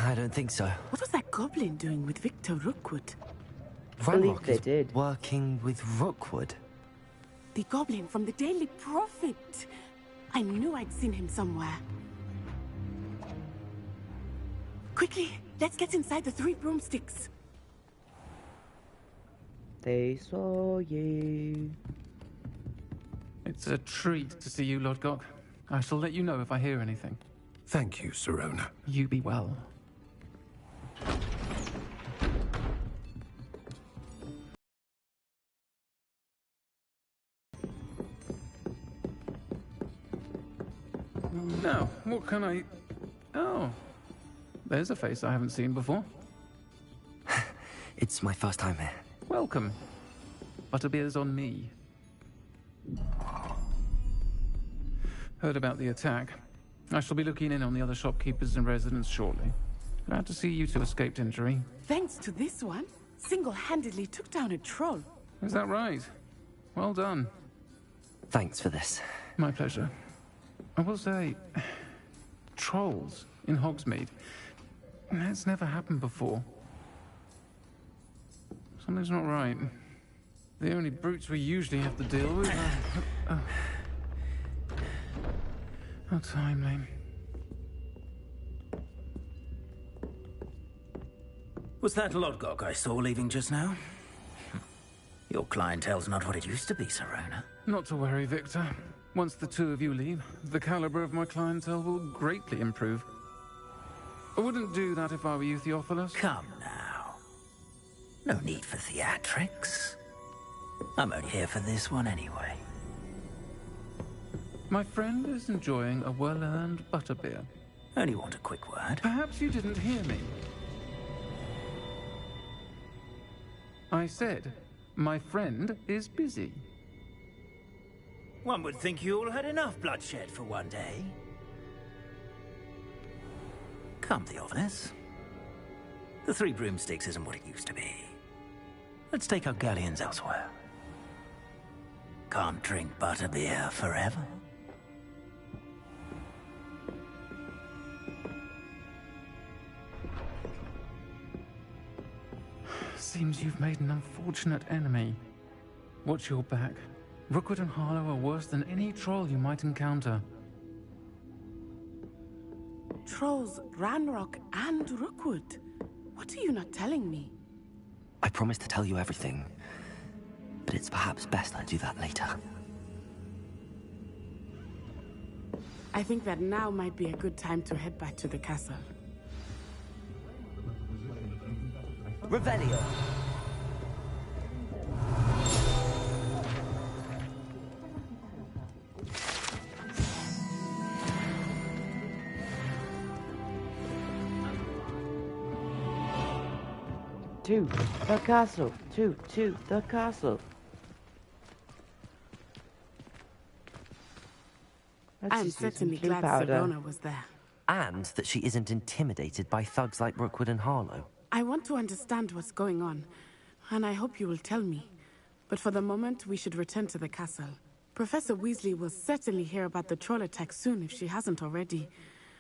I don't think so. What was that goblin doing with Victor Rookwood? Ranrock is working with Rookwood. The goblin from the Daily Prophet. I knew I'd seen him somewhere. Quickly, let's get inside the 3 broomsticks. They saw you. It's a treat to see you, Lodgok. I shall let you know if I hear anything. Thank you, Sirona. You be well. Now, what can I... Oh, there's a face I haven't seen before. It's my first time here. Welcome. Butterbeer's on me. Heard about the attack. I shall be looking in on the other shopkeepers and residents shortly. Glad to see you two escaped injury. Thanks to this one, single-handedly took down a troll. Is that right? Well done. Thanks for this. My pleasure. I will say, trolls in Hogsmeade. That's never happened before. Something's not right. The only brutes we usually have to deal with are... How timely. Was that Lodgok I saw leaving just now? Your clientele's not what it used to be, Sirona. Not to worry, Victor. Once the two of you leave, the caliber of my clientele will greatly improve. I wouldn't do that if I were you, Theophilus. Come now. No need for theatrics. I'm only here for this one anyway. My friend is enjoying a well-earned butterbeer. Only want a quick word. Perhaps you didn't hear me. I said, my friend is busy. One would think you all had enough bloodshed for one day. Come, Theophilus. The 3 broomsticks isn't what it used to be. Let's take our galleons elsewhere. Can't drink butterbeer forever. Seems you've made an unfortunate enemy. Watch your back. Rookwood and Harlow are worse than any troll you might encounter. Trolls, Ranrock, and Rookwood. What are you not telling me? I promise to tell you everything, but it's perhaps best I do that later. I think that now might be a good time to head back to the castle. Revelio. To the castle. To the castle. I'm certainly glad Sirona was there. And that she isn't intimidated by thugs like Rookwood and Harlow. I want to understand what's going on, and I hope you will tell me. But for the moment, we should return to the castle. Professor Weasley will certainly hear about the troll attack soon if she hasn't already.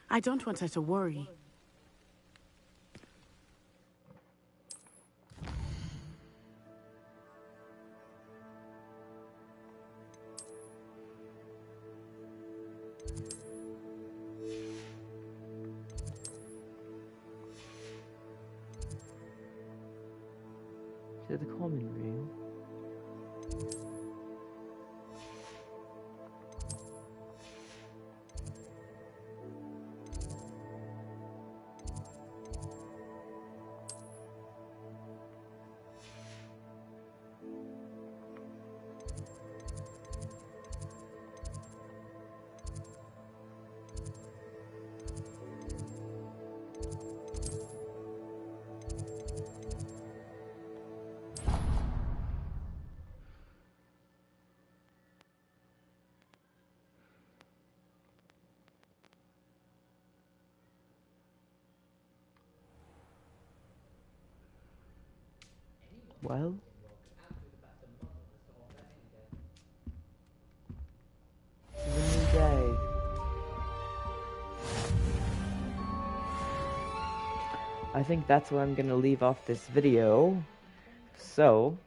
I don't want her to worry. To the common room. Well, it's a new day. I think that's where I'm gonna leave off this video. So,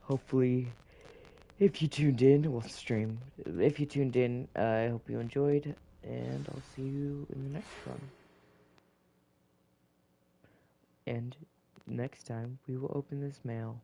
hopefully, if you tuned in, well, stream. If you tuned in, I hope you enjoyed, and I'll see you in the next one. And next time, we will open this mail.